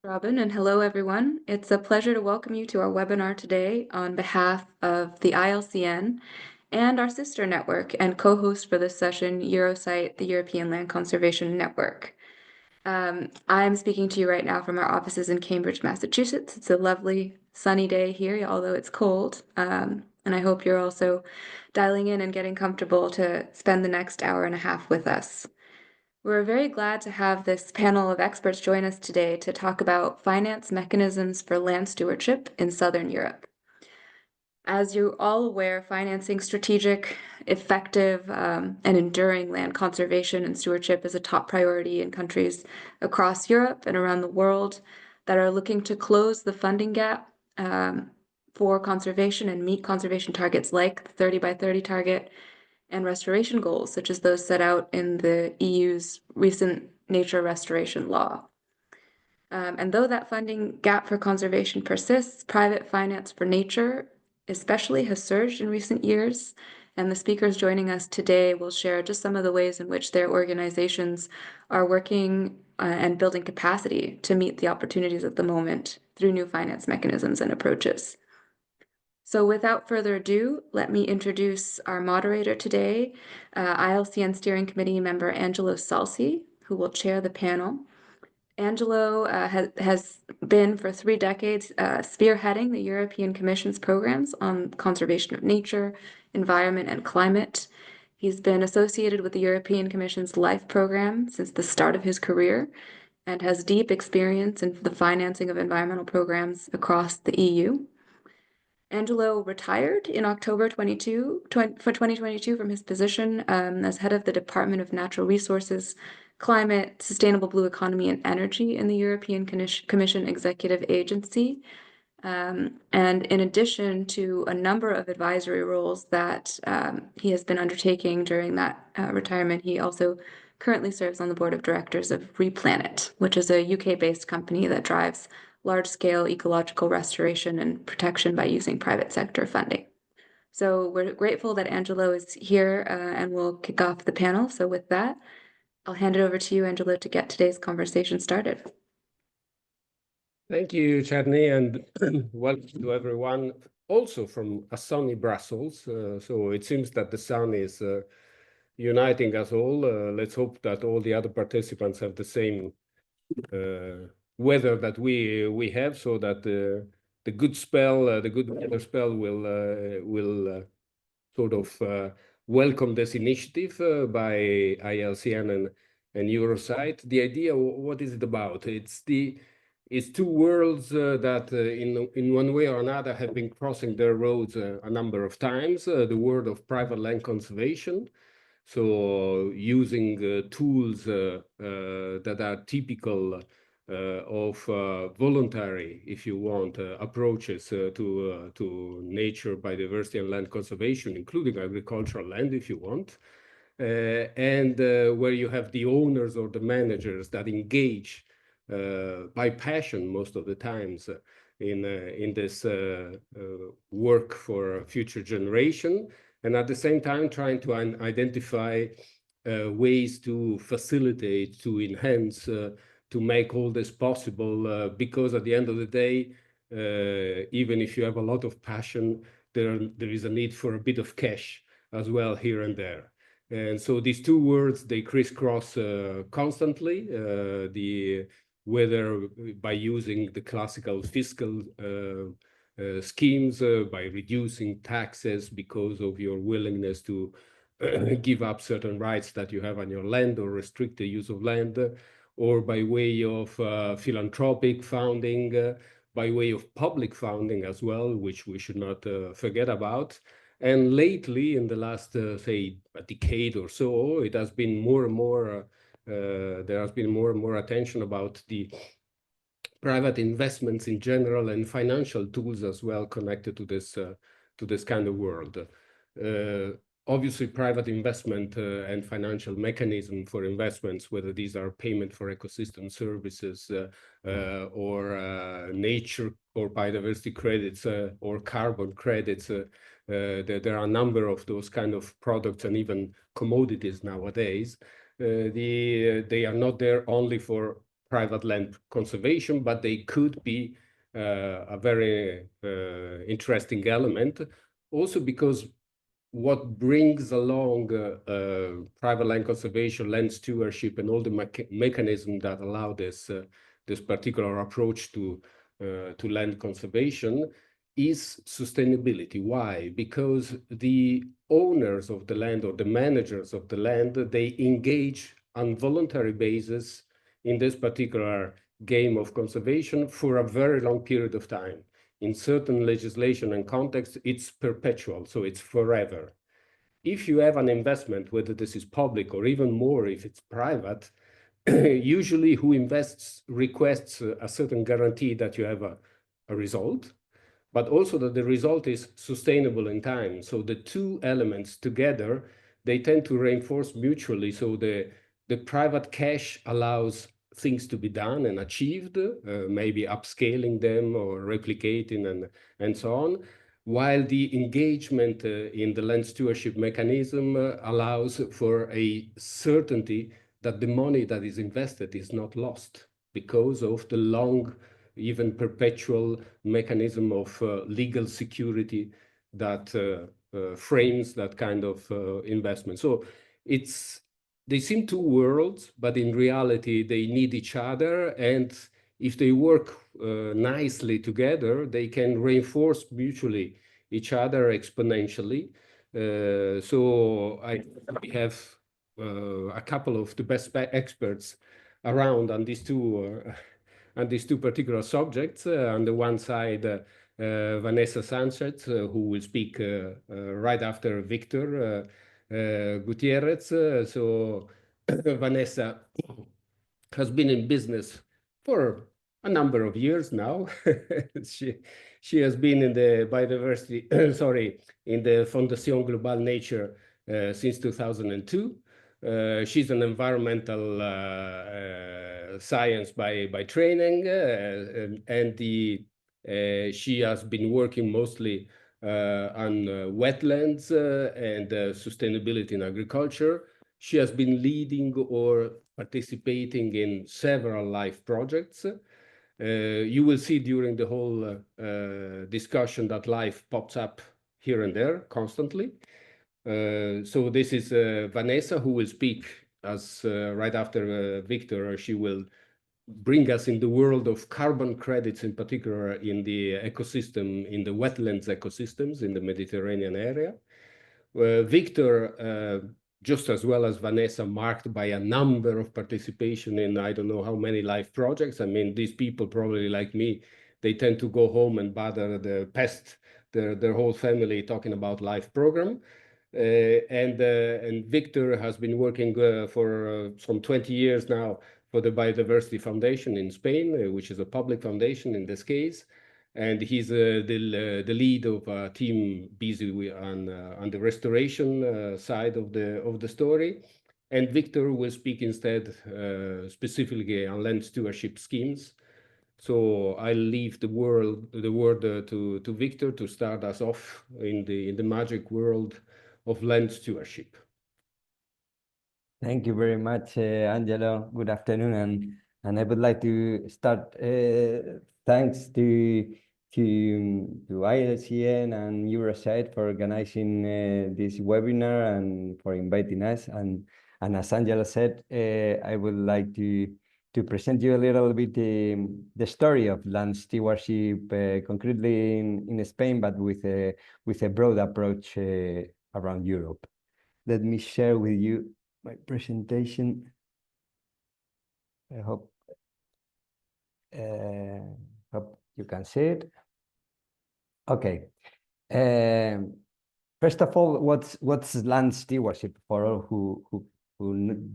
Robin, and hello everyone. It's a pleasure to welcome you to our webinar today on behalf of the ILCN and our sister network and co-host for this session, Eurosite, the European Land Conservation Network. I'm speaking to you right now from our offices in Cambridge, Massachusetts. It's a lovely sunny day here, although it's cold. And I hope you're also dialing in and getting comfortable to spend the next hour and a half with us. We're very glad to have this panel of experts join us today to talk about finance mechanisms for land stewardship in Southern Europe. As you're all aware, financing strategic, effective, and enduring land conservation and stewardship is a top priority in countries across Europe and around the world that are looking to close the funding gap for conservation and meet conservation targets like the 30 by 30 target and restoration goals, such as those set out in the EU's recent nature restoration law. And though that funding gap for conservation persists, private finance for nature especially has surged in recent years, and the speakers joining us today will share just some of the ways in which their organizations are working and building capacity to meet the opportunities of the moment through new finance mechanisms and approaches. So without further ado, let me introduce our moderator today, ILCN Steering Committee member Angelo Salsi, who will chair the panel. Angelo has been for 3 decades spearheading the European Commission's programs on conservation of nature, environment, and climate. He's been associated with the European Commission's LIFE program since the start of his career and has deep experience in the financing of environmental programs across the EU. Angelo retired in October 2022 from his position as head of the Department of Natural Resources, Climate, Sustainable Blue Economy, and Energy in the European Commission Executive Agency. And in addition to a number of advisory roles that he has been undertaking during that retirement, he also currently serves on the board of directors of Replanet, which is a UK-based company that drives large-scale ecological restoration and protection by using private sector funding. So we're grateful that Angelo is here and we'll kick off the panel. So with that, I'll hand it over to you, Angelo, to get today's conversation started. Thank you, Chadney, and welcome to everyone, also from a sunny Brussels. So it seems that the sun is uniting us all. Let's hope that all the other participants have the same weather that we have, so that the good spell, the good weather spell will sort of welcome this initiative by ILCN and Eurosite. The idea, what is it about? It's two worlds that in one way or another have been crossing their roads a number of times. The world of private land conservation, so using tools that are typical of voluntary, if you want, approaches to nature, biodiversity, and land conservation, including agricultural land, if you want, and where you have the owners or the managers that engage by passion most of the times in this work for future generation, and at the same time trying to identify ways to facilitate, to enhance, to make all this possible, because at the end of the day, even if you have a lot of passion, there is a need for a bit of cash as well here and there. And so these two words, they crisscross constantly, whether by using the classical fiscal schemes, by reducing taxes because of your willingness to give up certain rights that you have on your land or restrict the use of land, or by way of philanthropic funding, by way of public funding as well, which we should not forget about. And lately, in the last, say, a decade or so, it has been more and more, there has been more and more attention about the private investments in general and financial tools as well connected to this kind of world. Obviously, private investment and financial mechanism for investments, whether these are payment for ecosystem services or nature or biodiversity credits or carbon credits, there are a number of those kind of products and even commodities nowadays. They are not there only for private land conservation, but they could be a very interesting element. Also because what brings along private land conservation, land stewardship, and all the mechanisms that allow this this particular approach to land conservation is sustainability. Why? Because the owners of the land or the managers of the land, they engage on voluntary basis in this particular game of conservation for a very long period of time. In certain legislation and context, it's perpetual, so it's forever. If you have an investment, whether this is public or even more if it's private, usually who invests requests a certain guarantee that you have a result, but also that the result is sustainable in time. So the two elements together, they tend to reinforce mutually. So the private cash allows things to be done and achieved, maybe upscaling them or replicating and so on, while the engagement in the land stewardship mechanism allows for a certainty that the money that is invested is not lost because of the long, even perpetual mechanism of legal security that frames that kind of investment. So they seem two worlds, but in reality, they need each other. And if they work nicely together, they can reinforce mutually each other exponentially. So we have a couple of the best experts around on these two particular subjects. On the one side, Vanessa Sanchez, who will speak right after Victor Gutierrez. So Vanessa has been in business for a number of years now. She has been in the biodiversity, in the Fundación Global Nature since 2002. She's an environmental science by training, and she has been working mostly on wetlands and sustainability in agriculture. She has been leading or participating in several life projects. You will see during the whole discussion that life pops up here and there constantly. So this is Vanessa, who will speak as right after Victor. She will bring us in the world of carbon credits, in particular in the ecosystem, in the wetlands ecosystems in the Mediterranean area. Victor, just as well as Vanessa, marked by a number of participation in I don't know how many life projects. I mean, these people probably like me, they tend to go home and bother the pest, their whole family talking about life program. And Victor has been working for some 20 years now for the Biodiversity Foundation in Spain, which is a public foundation in this case. And he's the lead of a team busy on the restoration side of the story. And Victor will speak instead specifically on land stewardship schemes. So I'll leave the word to Victor to start us off in the magic world of land stewardship. Thank you very much, Angelo. Good afternoon, and I would like to start thanks to ILCN and Eurosite for organizing this webinar and for inviting us. And as Angelo said, I would like to present you a little bit the story of land stewardship, concretely in Spain, but with a broad approach around Europe. Let me share with you my presentation. I hope you can see it. Okay. First of all, what's land stewardship for all who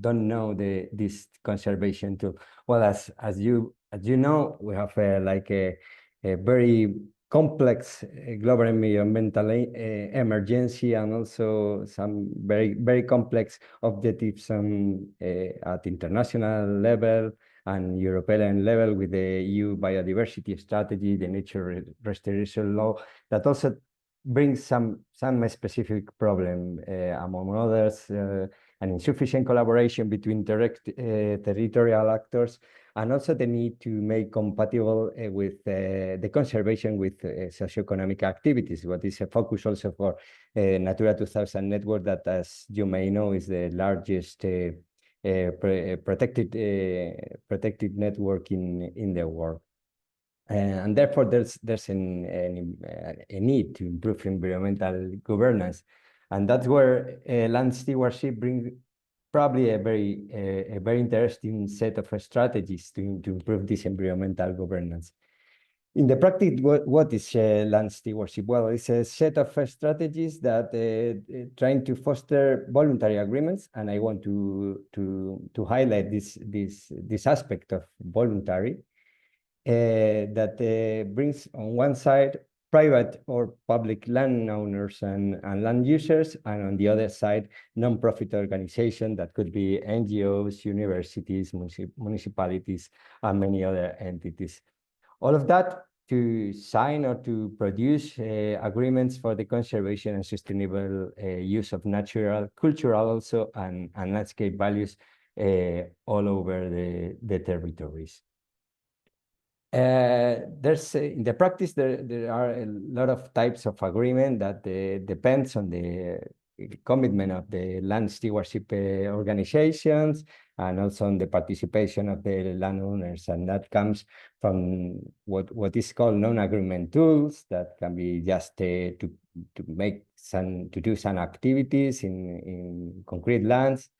don't know this conservation tool? Well, as you know, we have like a very complex global environmental emergency, and also some very complex objectives at international level and European level with the EU biodiversity strategy, the nature restoration law, that also brings some specific problem, among others, an insufficient collaboration between direct territorial actors, and also the need to make compatible with the conservation with socioeconomic activities. What is a focus also for Natura 2000 network that, as you may know, is the largest protected network in the world. And therefore, there's a need to improve environmental governance. And that's where land stewardship brings probably a very interesting set of strategies to improve this environmental governance. In the practice, what is land stewardship? Well, it's a set of strategies that trying to foster voluntary agreements, and I want to highlight this aspect of voluntary that brings on one side private or public landowners and land users, and on the other side, non-profit organizations that could be NGOs, universities, municipalities, and many other entities. All of that to sign or to produce agreements for the conservation and sustainable use of natural, cultural also, and landscape values all over the territories. There's in the practice there are a lot of types of agreement that depends on the commitment of the land stewardship organizations and also on the participation of the landowners, and that comes from what is called non-agreement tools that can be just to do some activities in concrete lands,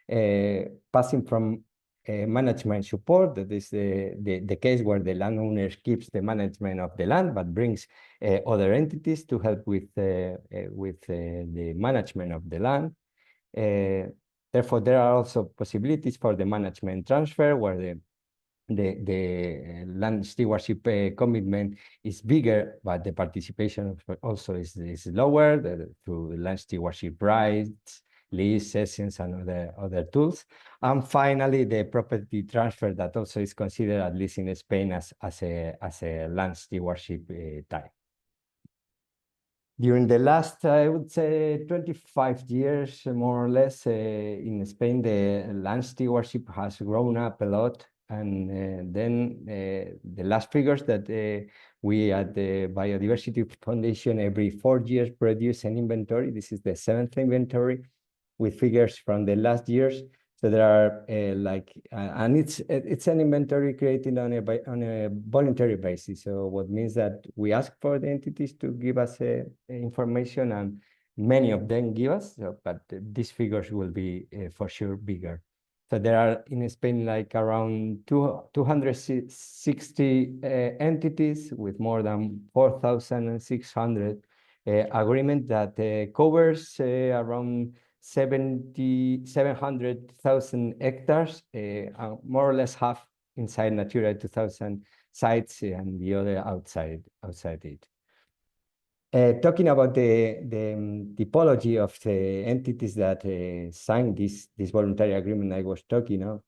passing from management support, that is the case where the landowner keeps the management of the land but brings other entities to help with the management of the land. Therefore, there are also possibilities for the management transfer where the land stewardship commitment is bigger, but the participation also is lower through land stewardship rights, lease sessions, and other tools. And finally, the property transfer that also is considered, at least in Spain, as a land stewardship type. During the last, I would say, 25 years, more or less, in Spain, the land stewardship has grown up a lot. And then the last figures that we at the Biodiversity Foundation every 4 years produce an inventory. This is the 7th inventory with figures from the last years. So there are and it's an inventory created on a voluntary basis. So what means that we ask for the entities to give us information, and many of them give us. So, but these figures will be for sure bigger. So there are in Spain like around 260 entities with more than 4,600 agreement that covers around 700,000 hectares, more or less half inside Natura 2000 sites and the other outside it. Talking about the typology of the entities that signed this voluntary agreement I was talking of,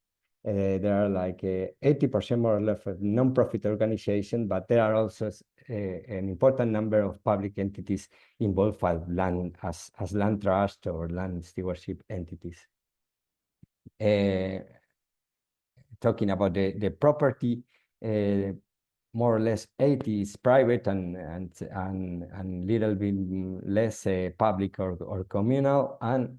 there are like 80% more or less of non-profit organizations, but there are also an important number of public entities involved as land trust or land stewardship entities. Talking about the property, more or less 80 is private and little bit less public or communal. And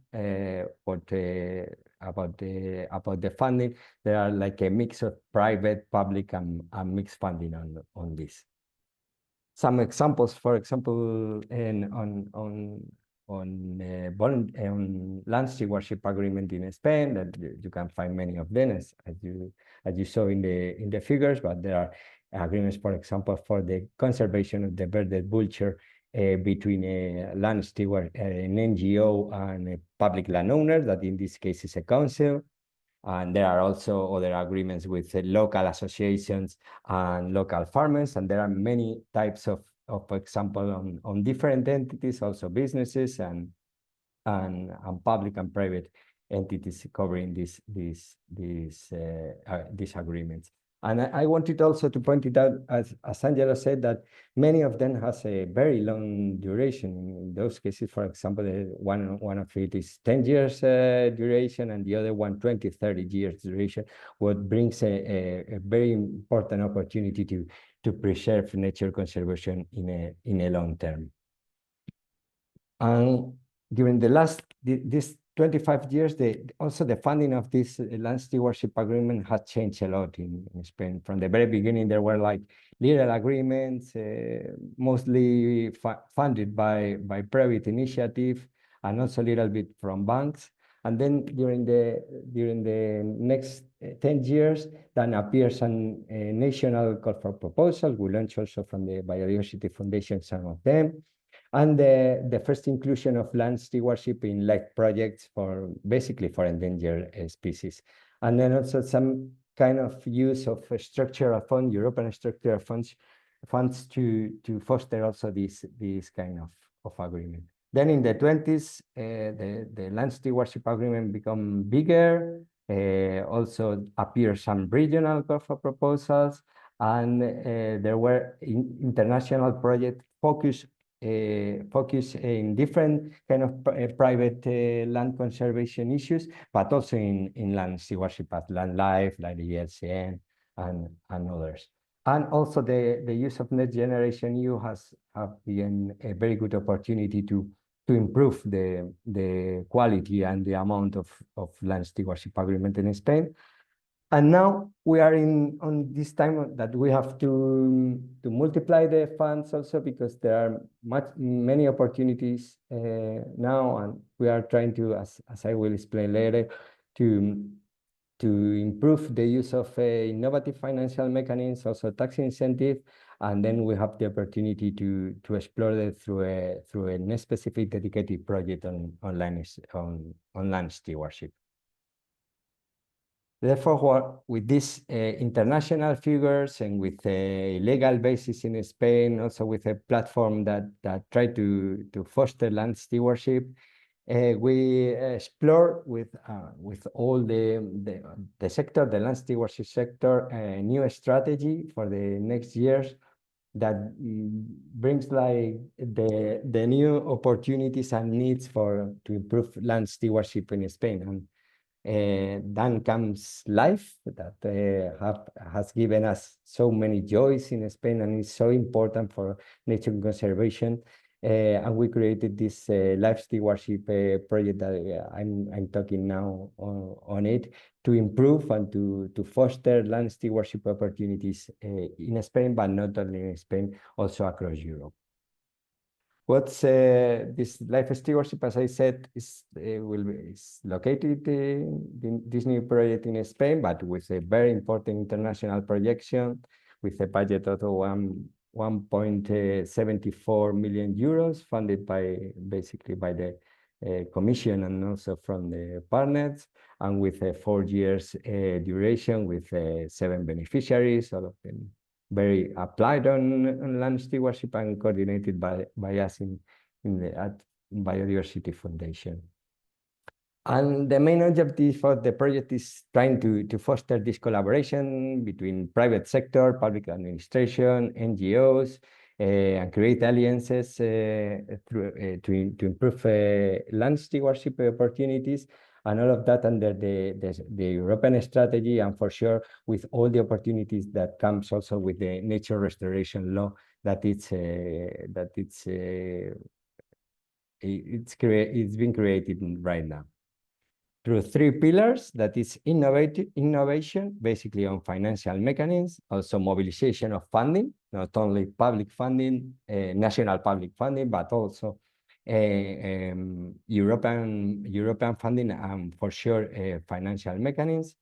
about the funding, there are like a mix of private, public, and mixed funding on this. Some examples, for example, on land stewardship agreement in Spain, that you can find many of them as you saw in the figures, but there are agreements, for example, for the conservation of the bearded vulture between a land steward, an NGO, and a public landowner, that in this case is a council. And there are also other agreements with local associations and local farmers, and there are many types of example, on different entities, also businesses and public and private entities covering these agreements. And I wanted also to point it out, as Angelo said, that many of them has a very long duration. In those cases, for example, one of it is 10 years duration, and the other one 20, 30 years duration, what brings a very important opportunity to preserve nature conservation in a long term. And during this 25 years, also the funding of this land stewardship agreement has changed a lot in Spain. From the very beginning, there were like little agreements, mostly funded by private initiative, and also a little bit from banks. And then during the next 10 years, then appears a national call for proposals. We launched also from the Biodiversity Foundation some of them. And the first inclusion of land stewardship in life projects basically for endangered species. And then also some kind of use of structural fund, European structural funds to foster also this kind of agreement. Then in the 20s, the land stewardship agreement become bigger. Also appear some regional call for proposals, and there were international projects focus in different kind of private land conservation issues, but also in land stewardship as land life, like the ILCN and others. And also the use of Next Generation EU have been a very good opportunity to improve the quality and the amount of land stewardship agreement in Spain. And now we are on this time that we have to multiply the funds also, because there are many opportunities now, and we are trying to, as I will explain later, to improve the use of innovative financial mechanisms, also tax incentive, and then we have the opportunity to explore that through a specific dedicated project on land stewardship. Therefore, with these international figures and with a legal basis in Spain, also with a platform that try to foster land stewardship, we explore with all the sector, the land stewardship sector, a new strategy for the next years that brings like the new opportunities and needs to improve land stewardship in Spain. And then comes life that has given us so many joys in Spain and is so important for nature conservation. And we created this life stewardship project that I'm talking now on it, to improve and to foster land stewardship opportunities in Spain, but not only in Spain, also across Europe. What's this life stewardship, as I said, is located in this new project in Spain, but with a very important international projection, with a budget of 1.74 million euros, funded basically by the Commission and also from the partners, and with a 4 years duration, with 7 beneficiaries, all of them very applied on land stewardship and coordinated by us at Biodiversity Foundation. And the main objective of the project is trying to foster this collaboration between private sector, public administration, NGOs, and create alliances to improve land stewardship opportunities, and all of that under the European strategy, and for sure with all the opportunities that comes also with the nature restoration law it's been created right now through 3 pillars, that is innovation, basically on financial mechanisms, also mobilization of funding, not only public funding, national public funding, but also European funding, and for sure financial mechanisms.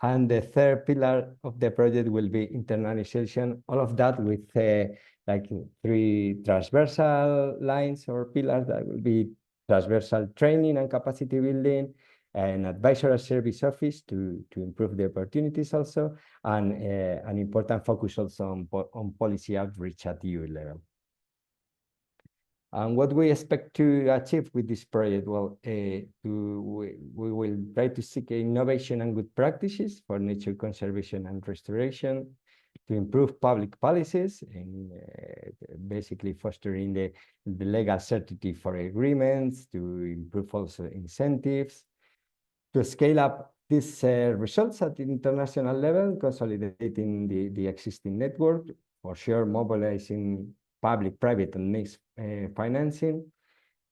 And the 3rd pillar of the project will be internalization, all of that with like 3 transversal lines or pillars that will be transversal training and capacity building, an advisory service office to improve the opportunities also, and an important focus also on policy outreach at EU level. And what we expect to achieve with this project? Well, we will try to seek innovation and good practices for nature conservation and restoration, to improve public policies and basically fostering the legal certainty for agreements, to improve also incentives, to scale up these results at the international level, consolidating the existing network, for sure mobilizing public, private, and mixed financing.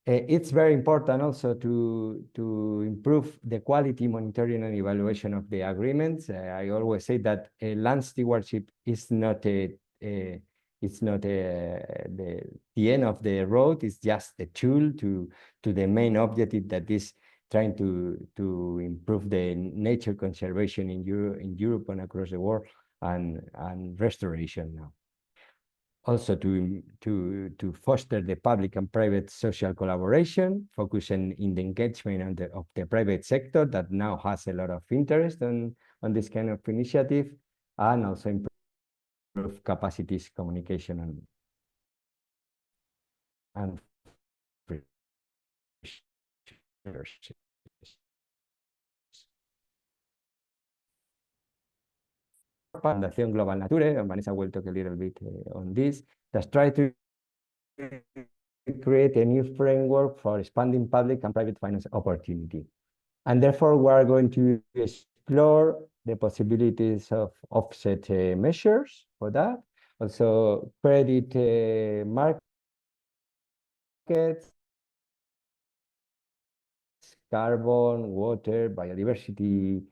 It's very important also to improve the quality monitoring and evaluation of the agreements. I always say that land stewardship is not the end of the road. It's just a tool to the main objective, that is trying to improve the nature conservation in Europe and across the world, and restoration now. Also to foster the public and private social collaboration, focusing in the engagement of the private sector that now has a lot of interest on this kind of initiative, and also improve capacities, communication, and Fundación Global Nature, and Vanessa will talk a little bit on this, that try to create a new framework for expanding public and private finance opportunity. And therefore, we are going to explore the possibilities of offset measures for that. Also, credit markets, carbon, water, biodiversity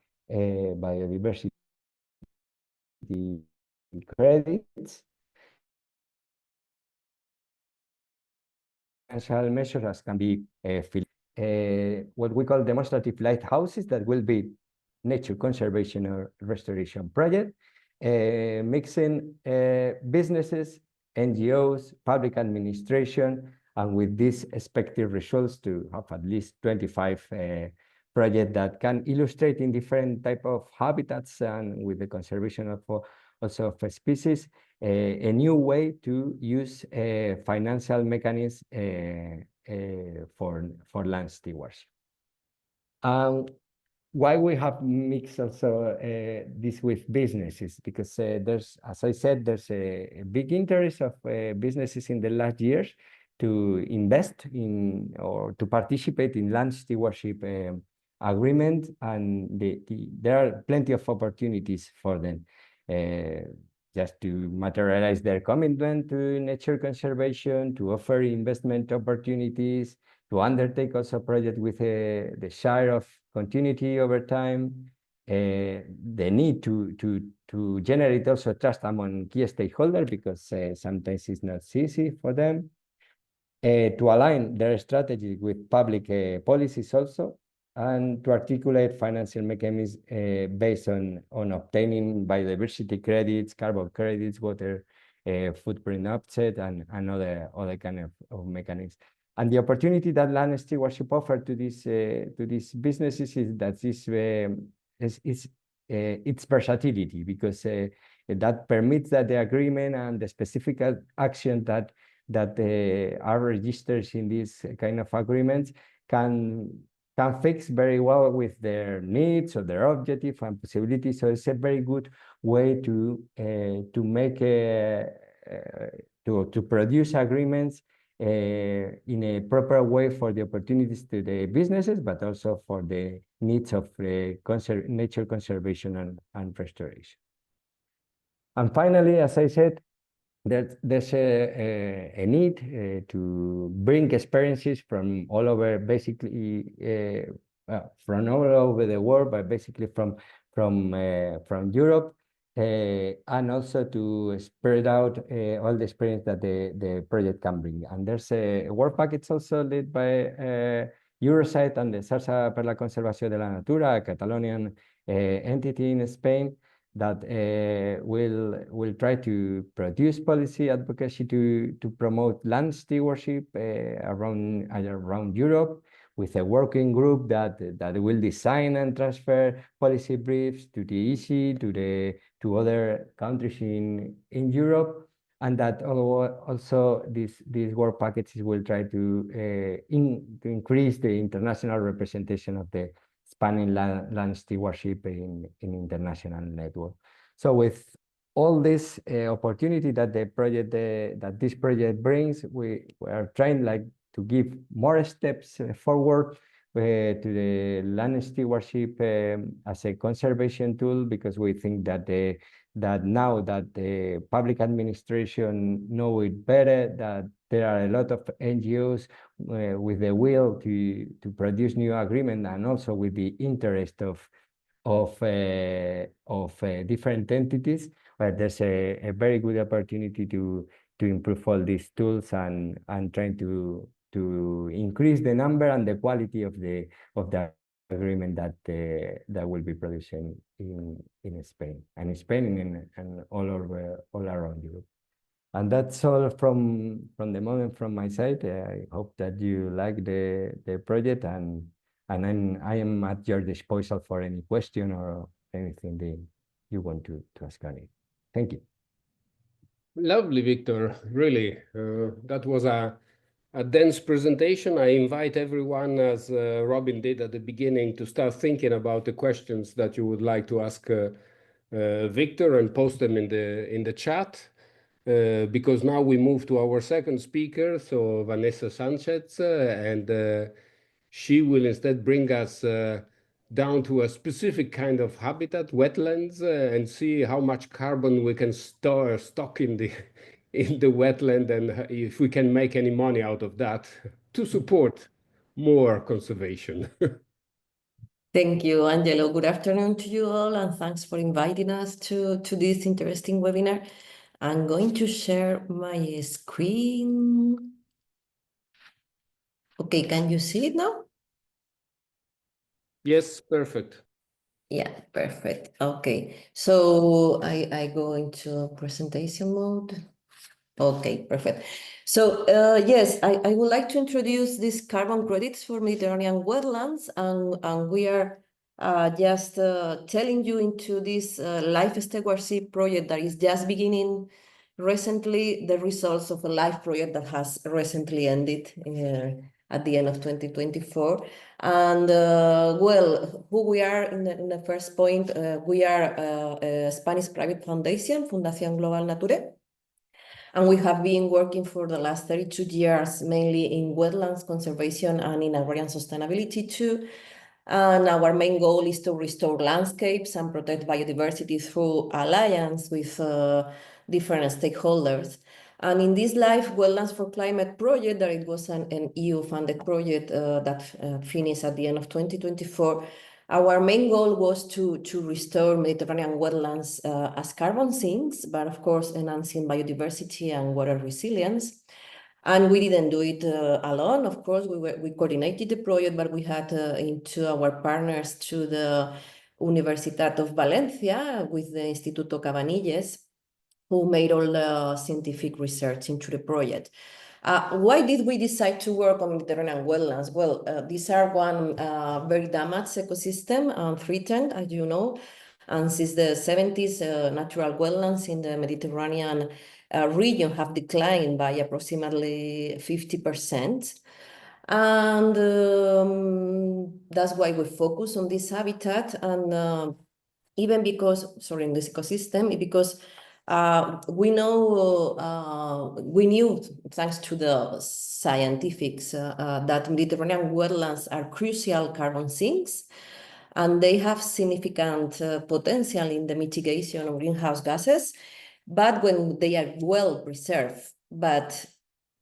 credits, financial measures as can be what we call demonstrative lighthouses, that will be nature conservation or restoration project, mixing businesses, NGOs, public administration, and with these expected results to have at least 25 projects that can illustrate in different type of habitats, and with the conservation of also of species, a new way to use financial mechanisms for land stewards. Why we have mixed also this with businesses? Because there's, as I said, there's a big interest of businesses in the last years to invest in or to participate in land stewardship agreement, and there are plenty of opportunities for them just to materialize their commitment to nature conservation, to offer investment opportunities, to undertake also project with the share of continuity over time, the need to generate also trust among key stakeholders, because sometimes it's not easy for them, to align their strategy with public policies also, and to articulate financial mechanisms based on obtaining biodiversity credits, carbon credits, water footprint offset, and other kind of mechanisms. And the opportunity that land stewardship offer to these businesses is that its versatility, because that permits that the agreement and the specific action that are registered in these kind of agreements can fix very well with their needs or their objective and possibilities. So it's a very good way to make to produce agreements in a proper way for the opportunities to the businesses, but also for the needs of nature conservation and restoration. And finally, as I said, there's a need to bring experiences from all over, basically from all over the world, but basically from Europe, and also to spread out all the experience that the project can bring. And there's a work package also led by Eurosite and the Xarxa per la Conservació de la Natura, a Catalonian entity in Spain, that will try to produce policy advocacy to promote land stewardship around Europe, with a working group that will design and transfer policy briefs to the EC, to other countries in Europe, and that also these work packages will try to increase the international representation of the Spanish land stewardship in international network. So with all this opportunity that that this project brings, we are trying to give more steps forward to the land stewardship as a conservation tool, because we think that now that the public administration know it better, that there are a lot of NGOs with the will to produce new agreement, and also with the interest of different entities. But there's a very good opportunity to improve all these tools and trying to increase the number and the quality of the agreement that will be produced in Spain and all around Europe. And that's all from the moment from my side. I hope that you like the project, and I am at your disposal for any question or anything that you want to ask on it. Thank you. Lovely, Victor. Really, that was a dense presentation. I invite everyone, as Robin did at the beginning, to start thinking about the questions that you would like to ask Victor, and post them in the chat. Because now we move to our second speaker, so Vanessa Sanchez, and she will instead bring us down to a specific kind of habitat, wetlands, and see how much carbon we can stock in the wetland, and if we can make any money out of that to support more conservation. Thank you, Angelo. Good afternoon to you all, and thanks for inviting us to this interesting webinar. I'm going to share my screen. Okay, can you see it now? Yes, perfect. Yeah, perfect. Okay, so I go into presentation mode. Okay, perfect. So yes, I would like to introduce these carbon credits for Mediterranean wetlands, and we are just telling you into this life stewardship project that is just beginning recently, the results of a live project that has recently ended at the end of 2024. And well, who we are in the first point, we are a Spanish private foundation, Fundación Global Nature. And we have been working for the last 32 years, mainly in wetlands conservation and in agrarian sustainability too. And our main goal is to restore landscapes and protect biodiversity through alliance with different stakeholders. And in this Life Wetlands for Climate project, that it was an EU-funded project that finished at the end of 2024, our main goal was to restore Mediterranean wetlands as carbon sinks, but of course enhancing biodiversity and water resilience. And we didn't do it alone. Of course, we coordinated the project, but we had into our partners to the Universitat of Valencia with the Instituto Cabanilles, who made all the scientific research into the project. Why did we decide to work on Mediterranean wetlands? Well, these are one very damaged ecosystem and threatened, as you know. And since the 70s, natural wetlands in the Mediterranean region have declined by approximately 50%. And that's why we focus on this habitat. And even because, sorry, in this ecosystem, because we knew, thanks to the scientifics, that Mediterranean wetlands are crucial carbon sinks, and they have significant potential in the mitigation of greenhouse gases, but when they are well preserved. But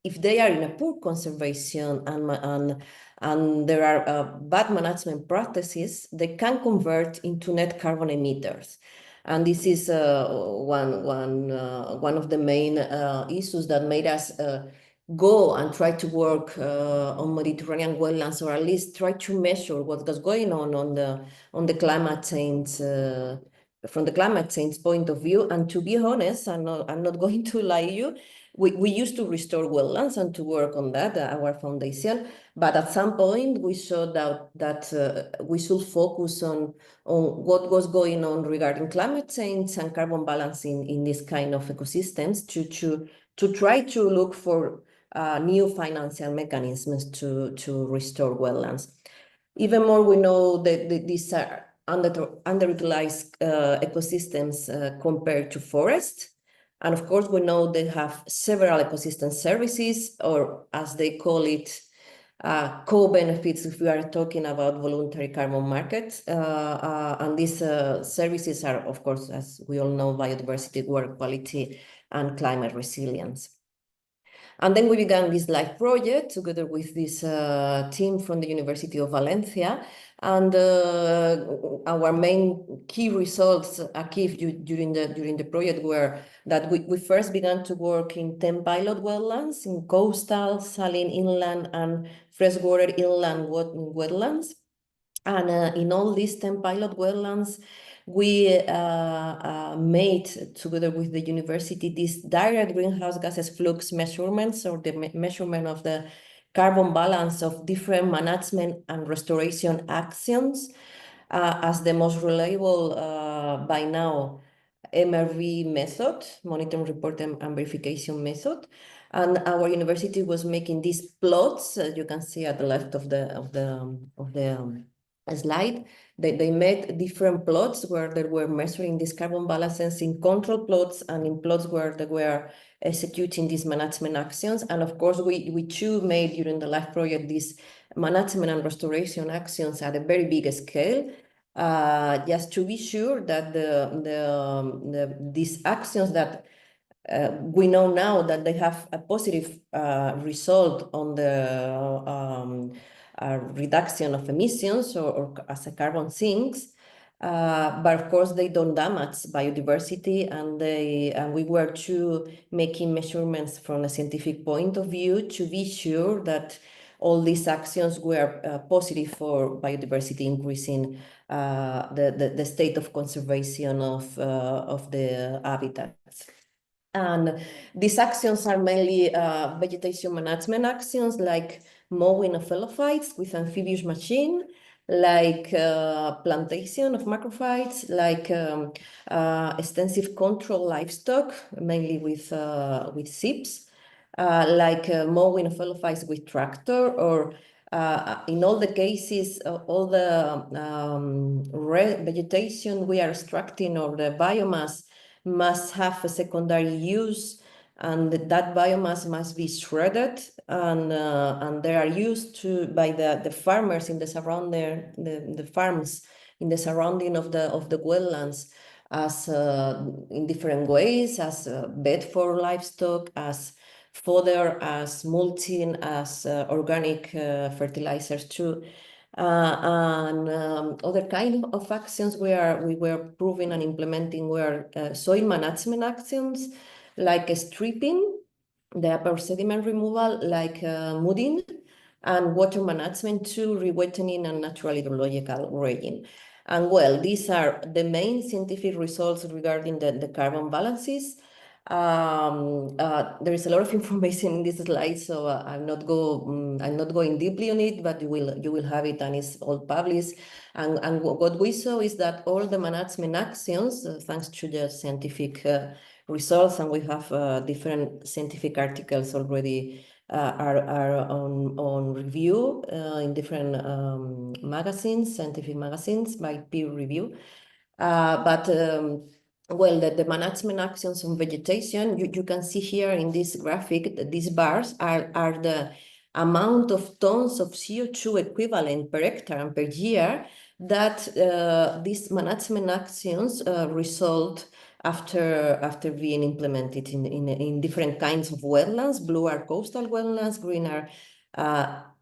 if they are in a poor conservation and there are bad management practices, they can convert into net carbon emitters. And this is one of the main issues that made us go and try to work on Mediterranean wetlands, or at least try to measure what was going on the climate change from the climate change point of view. And to be honest, I'm not going to lie you, we used to restore wetlands and to work on that, our foundation. But at some point, we saw that we should focus on what was going on regarding climate change and carbon balancing in this kind of ecosystems to try to look for new financial mechanisms to restore wetlands. Even more, we know that these are underutilized ecosystems compared to forests. And of course, we know they have several ecosystem services, or as they call it, co-benefits if we are talking about voluntary carbon markets. And these services are, of course, as we all know, biodiversity, water quality, and climate resilience. And then we began this live project together with this team from the University of Valencia. And our main key results achieved during the project were that we first began to work in 10 pilot wetlands in coastal, saline inland, and freshwater inland wetlands. And in all these 10 pilot wetlands, we made, together with the university, these direct greenhouse gases flux measurements, or the measurement of the carbon balance of different management and restoration actions as the most reliable by now MRV method, monitoring, report, and verification method. And our university was making these plots, you can see at the left of the slide. They made different plots where they were measuring these carbon balances in control plots and in plots where they were executing these management actions. And of course, we too made during the live project these management and restoration actions at a very big scale, just to be sure that these actions that we know now that they have a positive result on the reduction of emissions or as a carbon sinks, but of course they don't damage biodiversity, and we were too making measurements from a scientific point of view to be sure that all these actions were positive for biodiversity, increasing the state of conservation of the habitats. And these actions are mainly vegetation management actions, like mowing of helophytes with amphibious machine, like plantation of macrophytes, like extensive control livestock, mainly with sheep, like mowing of helophytes with tractor, or in all the cases, all the vegetation we are extracting, or the biomass, must have a secondary use, and that biomass must be shredded, and they are used by the farmers in the the farms in the surrounding of the wetlands as in different ways, as bed for livestock, as fodder, as mulching, as organic fertilizers too. And other kind of actions we were proving and implementing were soil management actions, like stripping, the upper sediment removal, like mudding, and water management too, rewetting and natural hydrological rain. And well, these are the main scientific results regarding the carbon balances. There is a lot of information in this slide, so I'm not going deeply on it, but you will have it, and it's all published. And what we saw is that all the management actions, thanks to the scientific results, and we have different scientific articles already are on review in different magazines, scientific magazines, by peer review. Well, the management actions on vegetation, you can see here in this graphic that these bars are the amount of tons of CO2 equivalent per hectare and per year that these management actions result after being implemented in different kinds of wetlands. Blue are coastal wetlands, green are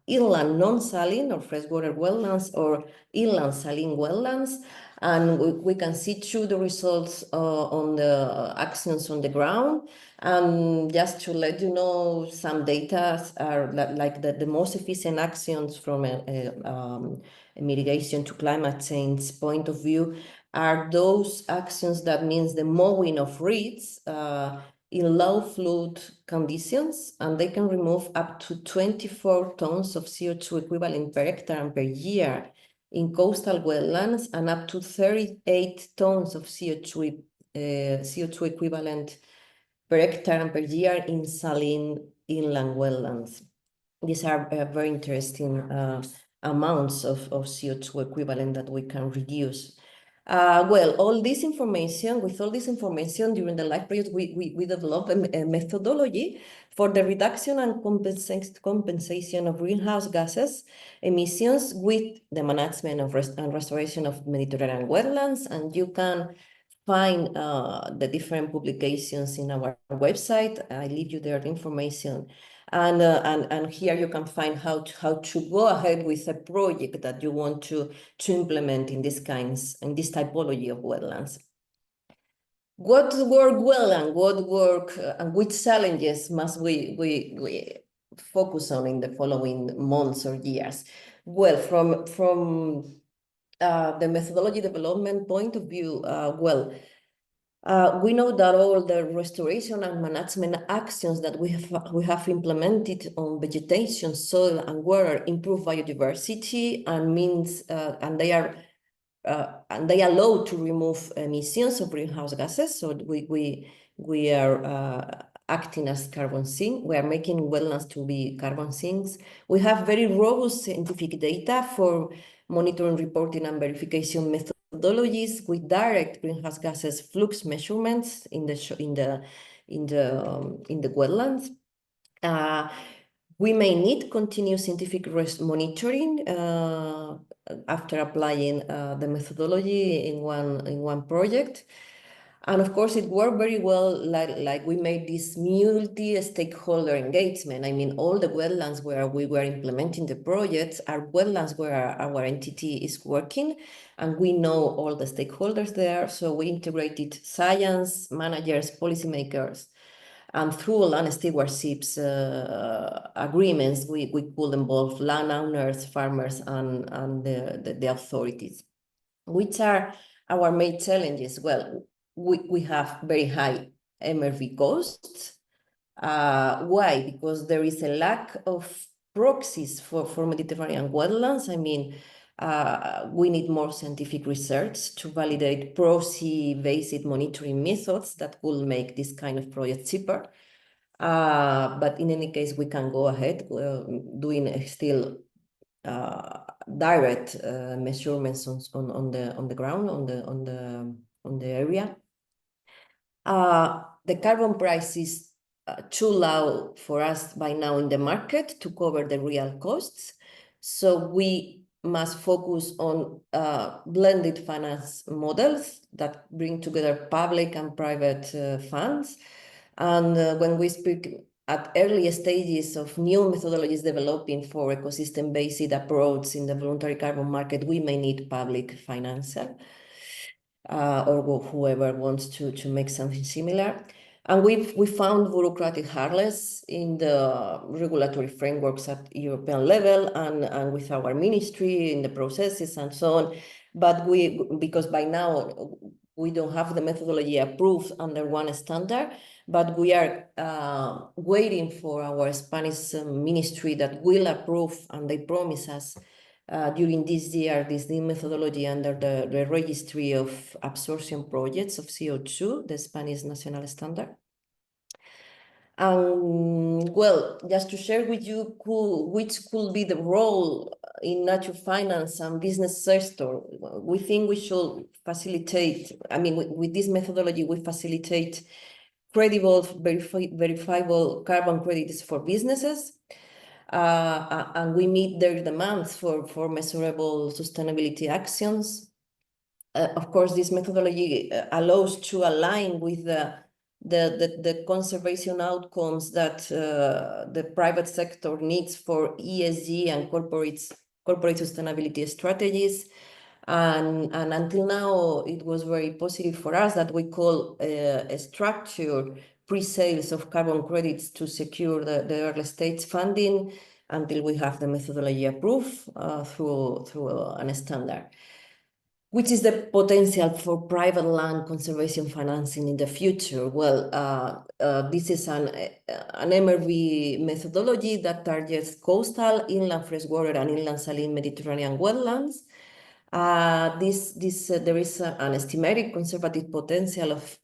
inland non-saline or freshwater wetlands, or inland saline wetlands. And we can see through the results on the actions on the ground. And just to let you know, some data are like the most efficient actions from a mitigation to climate change point of view are those actions that means the mowing of reeds in low flood conditions, and they can remove up to 24 tons of CO2 equivalent per hectare and per year in coastal wetlands, and up to 38 tons of CO2 equivalent per hectare and per year in saline inland wetlands. These are very interesting amounts of CO2 equivalent that we can reduce. Well, with all this information during the LIFE project, we developed a methodology for the reduction and compensation of greenhouse gases emissions with the management of and restoration of Mediterranean wetlands. And you can find the different publications in our website. I leave you there the information. And here you can find how to go ahead with a project that you want to implement in this typology of wetlands. What work well and what work and which challenges must we focus on in the following months or years? Well, from the methodology development point of view, we know that all the restoration and management actions that we have implemented on vegetation, soil, and water improve biodiversity and means and they allow to remove emissions of greenhouse gases. So we are acting as carbon sink. We are making wetlands to be carbon sinks. We have very robust scientific data for monitoring, reporting, and verification methodologies with direct greenhouse gases flux measurements in the wetlands. We may need continuous scientific monitoring after applying the methodology in one project. And of course, it worked very well, like we made this multi-stakeholder engagement. I mean, all the wetlands where we were implementing the projects are wetlands where our entity is working, and we know all the stakeholders there. So we integrated science, managers, policymakers, and through land stewardships agreements, we could involve landowners, farmers, and the authorities. Which are our main challenges? Well, we have very high MRV costs. Why? Because there is a lack of proxies for Mediterranean wetlands. I mean, we need more scientific research to validate proxy-based monitoring methods that will make this kind of project cheaper. But in any case, we can go ahead doing still direct measurements on the ground, on the area. The carbon price is too low for us by now in the market to cover the real costs. So we must focus on blended finance models that bring together public and private funds. And when we speak at early stages of new methodologies developing for ecosystem-based approach in the voluntary carbon market, we may need public financial or whoever wants to make something similar. And we found bureaucratic hurdles in the regulatory frameworks at European level and with our ministry in the processes and so on. But because by now we don't have the methodology approved under one standard, but we are waiting for our Spanish ministry that will approve, and they promise us during this year, this new methodology under the registry of absorption projects of CO2, the Spanish national standard. Well, just to share with you which could be the role in nature finance and business sector, we think we should facilitate, I mean, with this methodology, we facilitate credible, verifiable carbon credits for businesses. And we meet their demands for measurable sustainability actions. Of course, this methodology allows to align with the conservation outcomes that the private sector needs for ESG and corporate sustainability strategies. And until now, it was very positive for us that we call a structure pre-sales of carbon credits to secure the early stage funding until we have the methodology approved through a standard. Which is the potential for private land conservation financing in the future? Well, this is an MRV methodology that targets coastal, inland freshwater, and inland saline Mediterranean wetlands. There is an estimated conservative potential of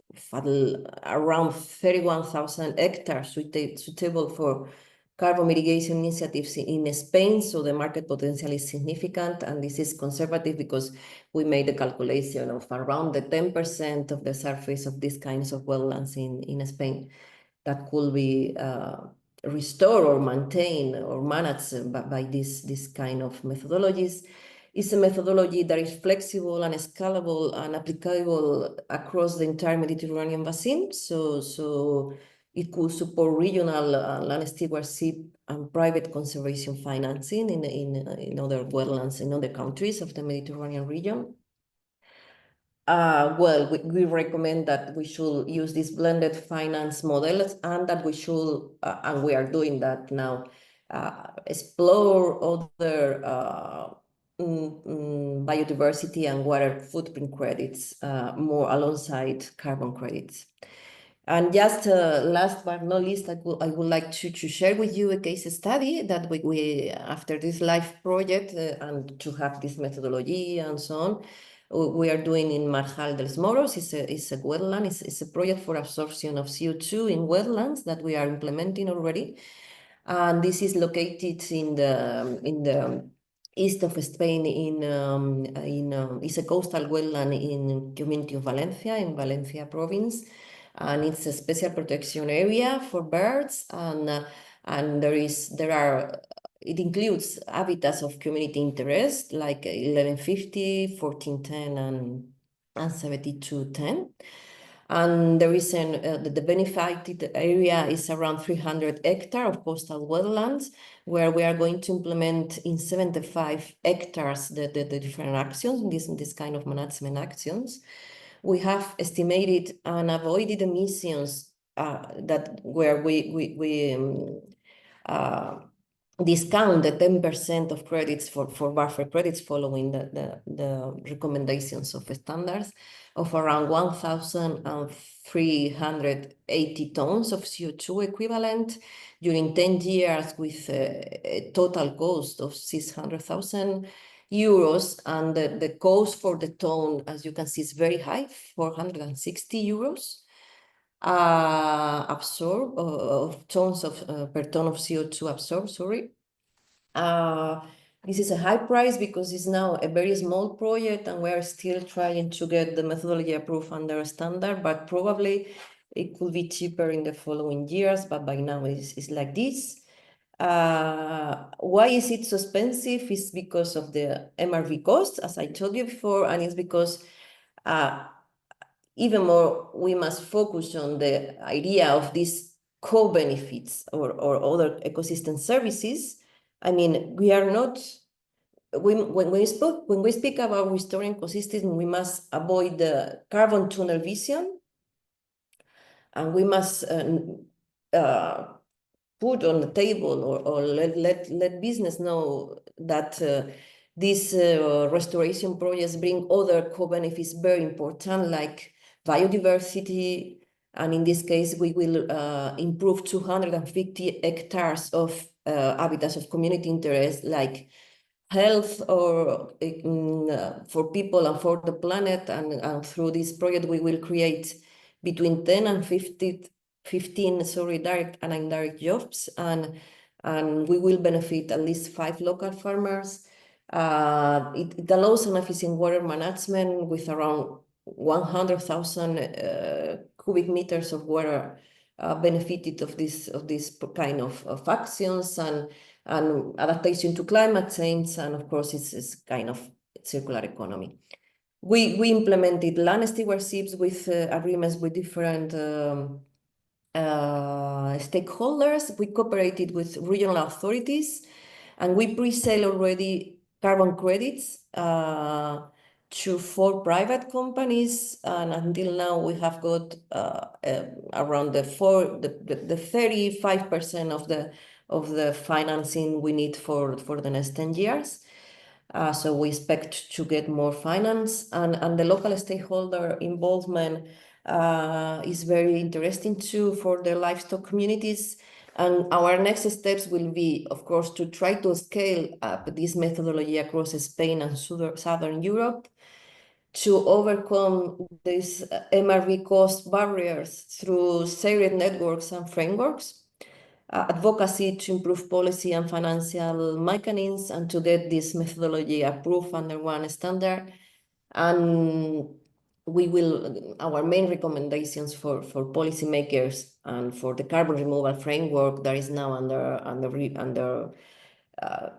around 31,000 hectares suitable for carbon mitigation initiatives in Spain. So the market potential is significant, and this is conservative because we made a calculation of around the 10% of the surface of these kinds of wetlands in Spain that could be restored or maintained or managed by this kind of methodologies. It's a methodology that is flexible and scalable and applicable across the entire Mediterranean basin. So it could support regional land stewardship and private conservation financing in other wetlands in other countries of the Mediterranean region. Well, we recommend that we should use this blended finance model, and that we should, and we are doing that now, explore other biodiversity and water footprint credits more alongside carbon credits. And just last but not least, I would like to share with you a case study that we after this live project and to have this methodology and so on, we are doing in Marjal dels Moros. It's a wetland. It's a project for absorption of CO2 in wetlands that we are implementing already. And this is located in the east of Spain it's a coastal wetland in community of Valencia, in Valencia province. And it's a special protection area for birds, and it includes habitats of community interest like 1150, 1410, and 7210. And there is the benefited area is around 300 hectares of coastal wetlands, where we are going to implement in 75 hectares the different actions, this kind of management actions. We have estimated and avoided emissions where we discount the 10% of credits for buffer credits following the recommendations of standards of around 1,380 tons of CO2 equivalent during 10 years with a total cost of 600,000 euros, and the cost for the ton, as you can see, is very high, 460 euros of tons per ton of CO2 absorbed, sorry. This is a high price because it's now a very small project, and we are still trying to get the methodology approved under a standard, but probably it could be cheaper in the following years, but by now it's like this. Why is it so expensive? It's because of the MRV costs, as I told you before, and it's because even more we must focus on the idea of these co-benefits or other ecosystem services. I mean, we are not, when we speak about restoring ecosystems, we must avoid the carbon tunnel vision, and we must put on the table or let business know that these restoration projects bring other co-benefits very important, like biodiversity. And in this case, we will improve 250 hectares of habitats of community interest, like health or for people and for the planet. And through this project, we will create between 10 and 15 direct and indirect jobs, and we will benefit at least 5 local farmers. It allows an efficient water management with around 100,000 cubic meters of water benefited of this kind of actions, and adaptation to climate change, and of course it's kind of circular economy. We implemented land stewardships with agreements with different stakeholders. We cooperated with regional authorities, and we pre-sale already carbon credits to 4 private companies, and until now we have got around the 35% of the financing we need for the next 10 years. So we expect to get more finance, and the local stakeholder involvement is very interesting too for the livestock communities. And our next steps will be, of course, to try to scale up this methodology across Spain and Southern Europe, to overcome these MRV cost barriers through shared networks and frameworks, advocacy to improve policy and financial mechanisms, and to get this methodology approved under one standard. And our main recommendations for policymakers and for the carbon removal framework that is now under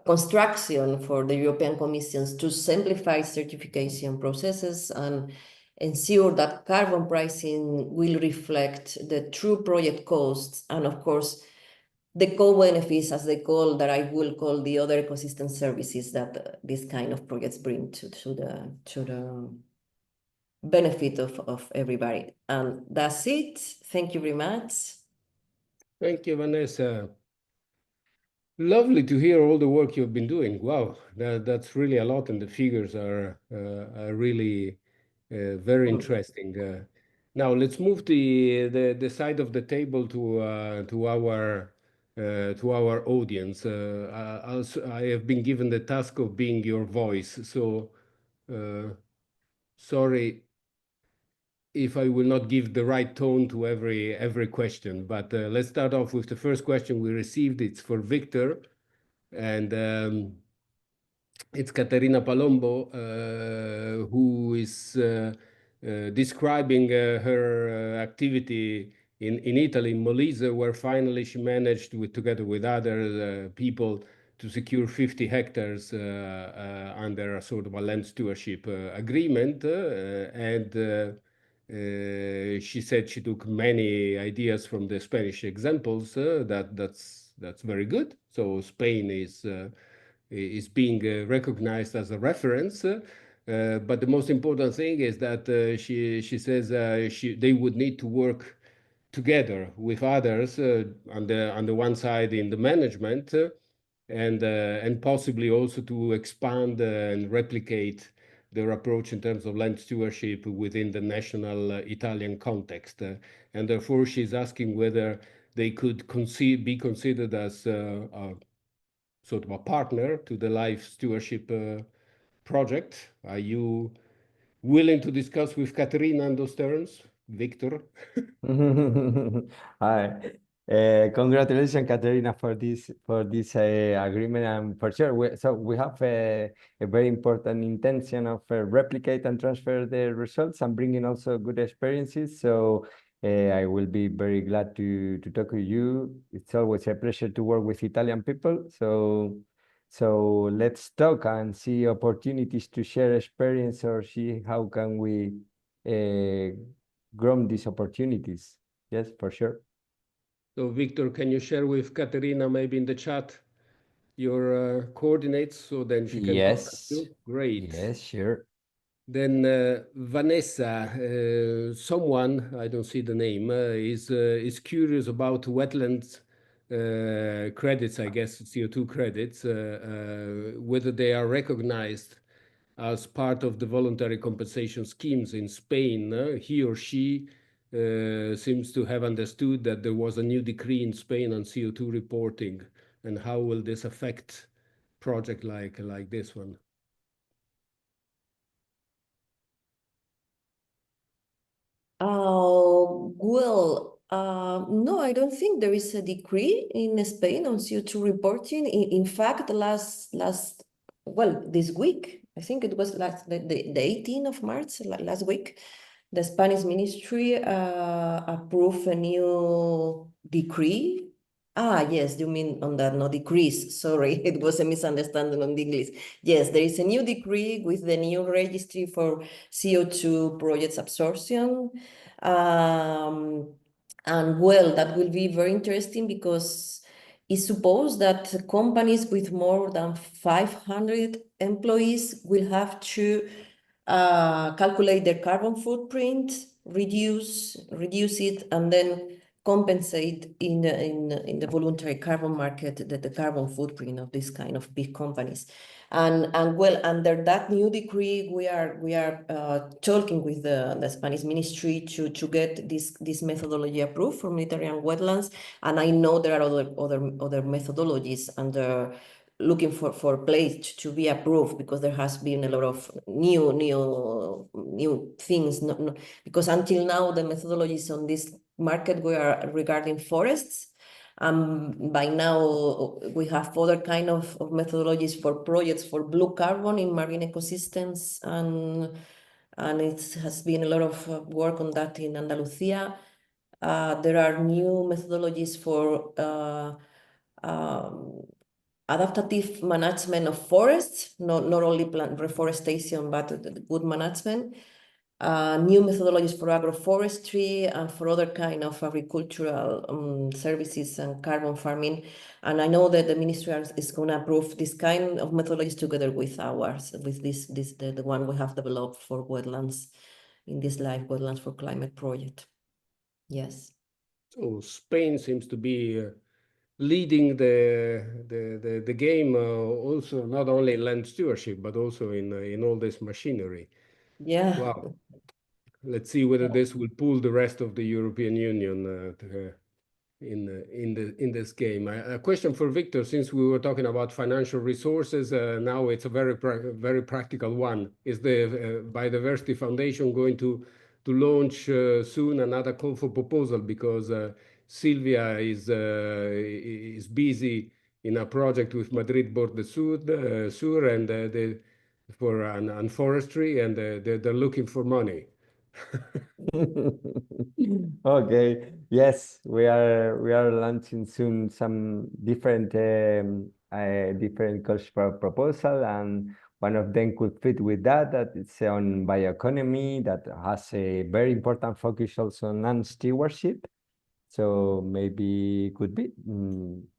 construction for the European Commission to simplify certification processes and ensure that carbon pricing will reflect the true project costs, and of course the co-benefits, as they call, that I will call the other ecosystem services that these kind of projects bring to the benefit of everybody. And that's it. Thank you very much. Thank you, Vanessa. Lovely to hear all the work you've been doing. Wow, that's really a lot, and the figures are really very interesting. Now let's move the side of the table to our audience. I have been given the task of being your voice, so sorry if I will not give the right tone to every question. But let's start off with the first question we received. It's for Victor, and it's Caterina Palombo, who is describing her activity in Italy, in Molise, where finally she managed, together with other people, to secure 50 hectares under a sort of a land stewardship agreement. She said she took many ideas from the Spanish examples. That's very good. So Spain is being recognized as a reference. But the most important thing is that she says they would need to work together with others on the one side in the management, and possibly also to expand and replicate their approach in terms of land stewardship within the national Italian context. And therefore, she's asking whether they could be considered as sort of a partner to the life stewardship project. Are you willing to discuss with Caterina on those terms, Victor? Hi. Congratulations, Caterina, for this agreement, and for sure we have a very important intention of replicate and transfer the results and bringing also good experiences. So I will be very glad to talk with you. It's always a pleasure to work with Italian people. So let's talk and see opportunities to share experience, or see how can we grow these opportunities. Yes, for sure. So Victor, can you share with Caterina maybe in the chat your coordinates, so then she can contact you? Great. Yes, sure. Then Vanessa, someone, I don't see the name, is curious about wetlands credits, I guess CO2 credits, whether they are recognized as part of the voluntary compensation schemes in Spain. He or she seems to have understood that there was a new decree in Spain on CO2 reporting, and how will this affect project like this one? No, I don't think there is a decree in Spain on CO2 reporting. In fact, this week, I think it was the 18th of March, last week, the Spanish ministry approved a new decree. Yes, you mean on that, no decrees. Sorry, it was a misunderstanding on the English. Yes, there is a new decree with the new registry for CO2 projects absorption. And that will be very interesting, because it's supposed that companies with more than 500 employees will have to calculate their carbon footprint, reduce it, and then compensate in the voluntary carbon market the carbon footprint of this kind of big companies. And well, under that new decree, we are talking with the Spanish ministry to get this methodology approved for Mediterranean wetlands. And I know there are other methodologies under looking for place to be approved, because there has been a lot of new things. Because until now the methodologies on this market were regarding forests. By now we have other kind of methodologies for projects for blue carbon in marine ecosystems, and it has been a lot of work on that in Andalusia. There are new methodologies for adaptive management of forests, not only plant reforestation, but good management. New methodologies for agroforestry and for other kind of agricultural services and carbon farming. And I know that the ministry is going to approve this kind of methodologies together with ours, with the one we have developed for wetlands in this Live Wetlands for Climate project. Yes. So Spain seems to be leading the game, also not only in land stewardship, but also in all this machinery. Yeah. Wow. Let's see whether this will pull the rest of the European Union in this game. A question for Victor, since we were talking about financial resources, now it's a very practical one. Is the Biodiversity Foundation going to launch soon another call for proposal, because Silvia is busy in a project with Madrid Borde Sur and on forestry, and they're looking for money. Okay. Yes, we are launching soon some different different calls for proposal, and one of them could fit with that. That it's on bioeconomy, that has a very important focus also on land stewardship. So maybe could be.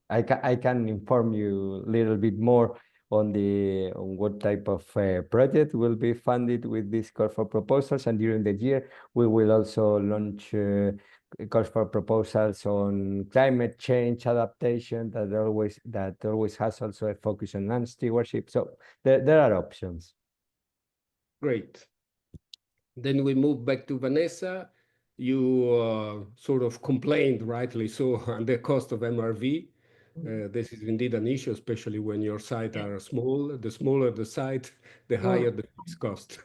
I can inform you a little bit more on what type of project will be funded with this call for proposals, and during the year we will also launch calls for proposals on climate change adaptation that always has also a focus on land stewardship. So there are options. Great. Then we move back to Vanessa. You sort of complained, rightly so, on the cost of MRV. This is indeed an issue, especially when your sites are small. The smaller the site, the higher the fixed cost.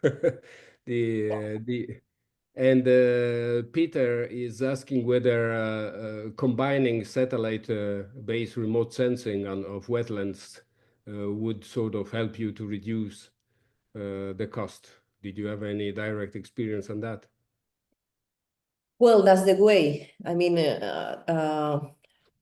Peter is asking whether combining satellite-based remote sensing of wetlands would sort of help you to reduce the cost. Did you have any direct experience on that? Well, that's the way. I mean,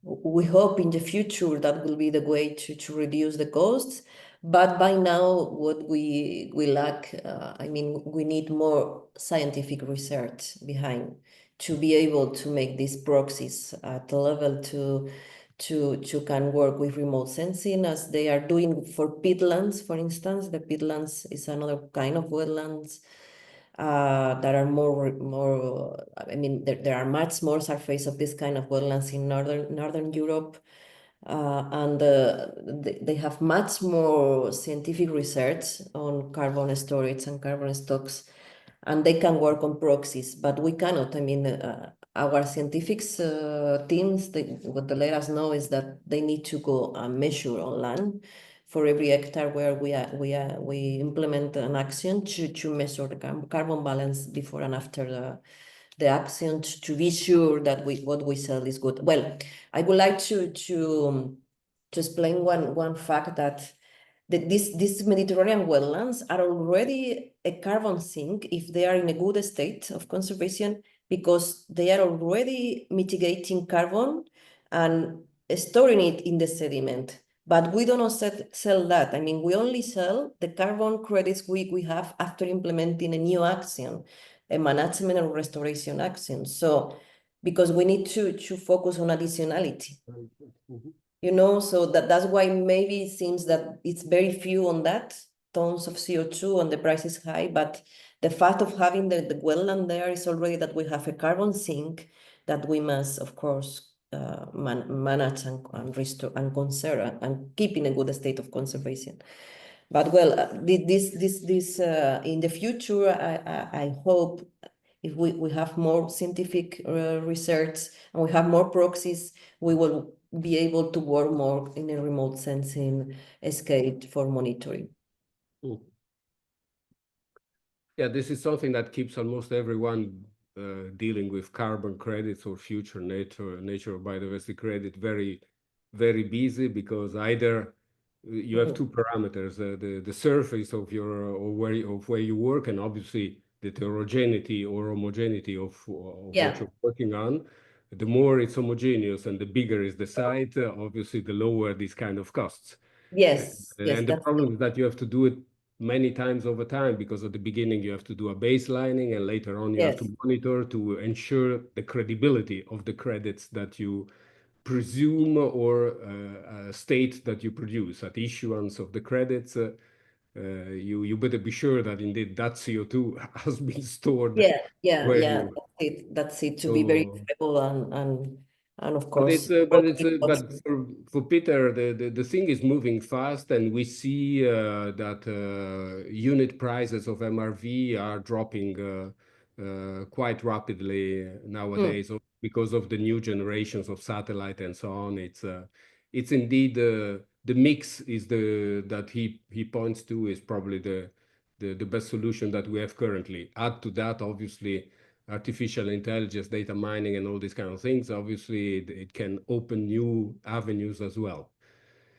we hope in the future that will be the way to reduce the costs. But by now, what we lack, I mean, we need more scientific research behind to be able to make these proxies at the level to can work with remote sensing, as they are doing for peatlands, for instance. The peatlands is another kind of wetlands that are more. I mean, there are much more surface of this kind of wetlands in northern Europe, and they have much more scientific research on carbon storage and carbon stocks, and they can work on proxies, but we cannot. I mean, our scientific teams, what they let us know is that they need to go and measure on land for every hectare where we implement an action to measure the carbon balance before and after the action to be sure that what we sell is good. Well, I would like to explain one fact, that these Mediterranean wetlands are already a carbon sink if they are in a good state of conservation, because they are already mitigating carbon and storing it in the sediment. But we do not sell that. I mean, we only sell the carbon credits we have after implementing a new action, a management and restoration action. So, because we need to focus on additionality. You know, so that's why maybe it seems that it's very few on that, tons of CO2, and the price is high. But the fact of having the wetland there is already that we have a carbon sink that we must, of course, manage and restore and conserve and keep in a good state of conservation. But well, this in the future, I hope if we have more scientific research and we have more proxies, we will be able to work more in a remote sensing scale for monitoring. Yeah, this is something that keeps almost everyone dealing with carbon credits or future nature or biodiversity credit very, very busy, because either you have two parameters: the surface of your or where you work, and obviously the heterogeneity or homogeneity of what you're working on. The more it's homogeneous and the bigger is the site, obviously the lower these kind of costs. Yes, And the problem is that you have to do it many times over time, because at the beginning you have to do a baselining, and later on you have to monitor to ensure the credibility of the credits that you presume or state that you produce. At issuance of the credits, you better be sure that indeed that CO2 has been stored. That's it, to be very credible and of course. But for Peter, the thing is moving fast, and we see that unit prices of MRV are dropping quite rapidly nowadays because of the new generations of satellite and so on. It's indeed the mix is that he points to is probably the best solution that we have currently. Add to that, obviously, artificial intelligence, data mining, and all these kind of things. Obviously, it can open new avenues as well.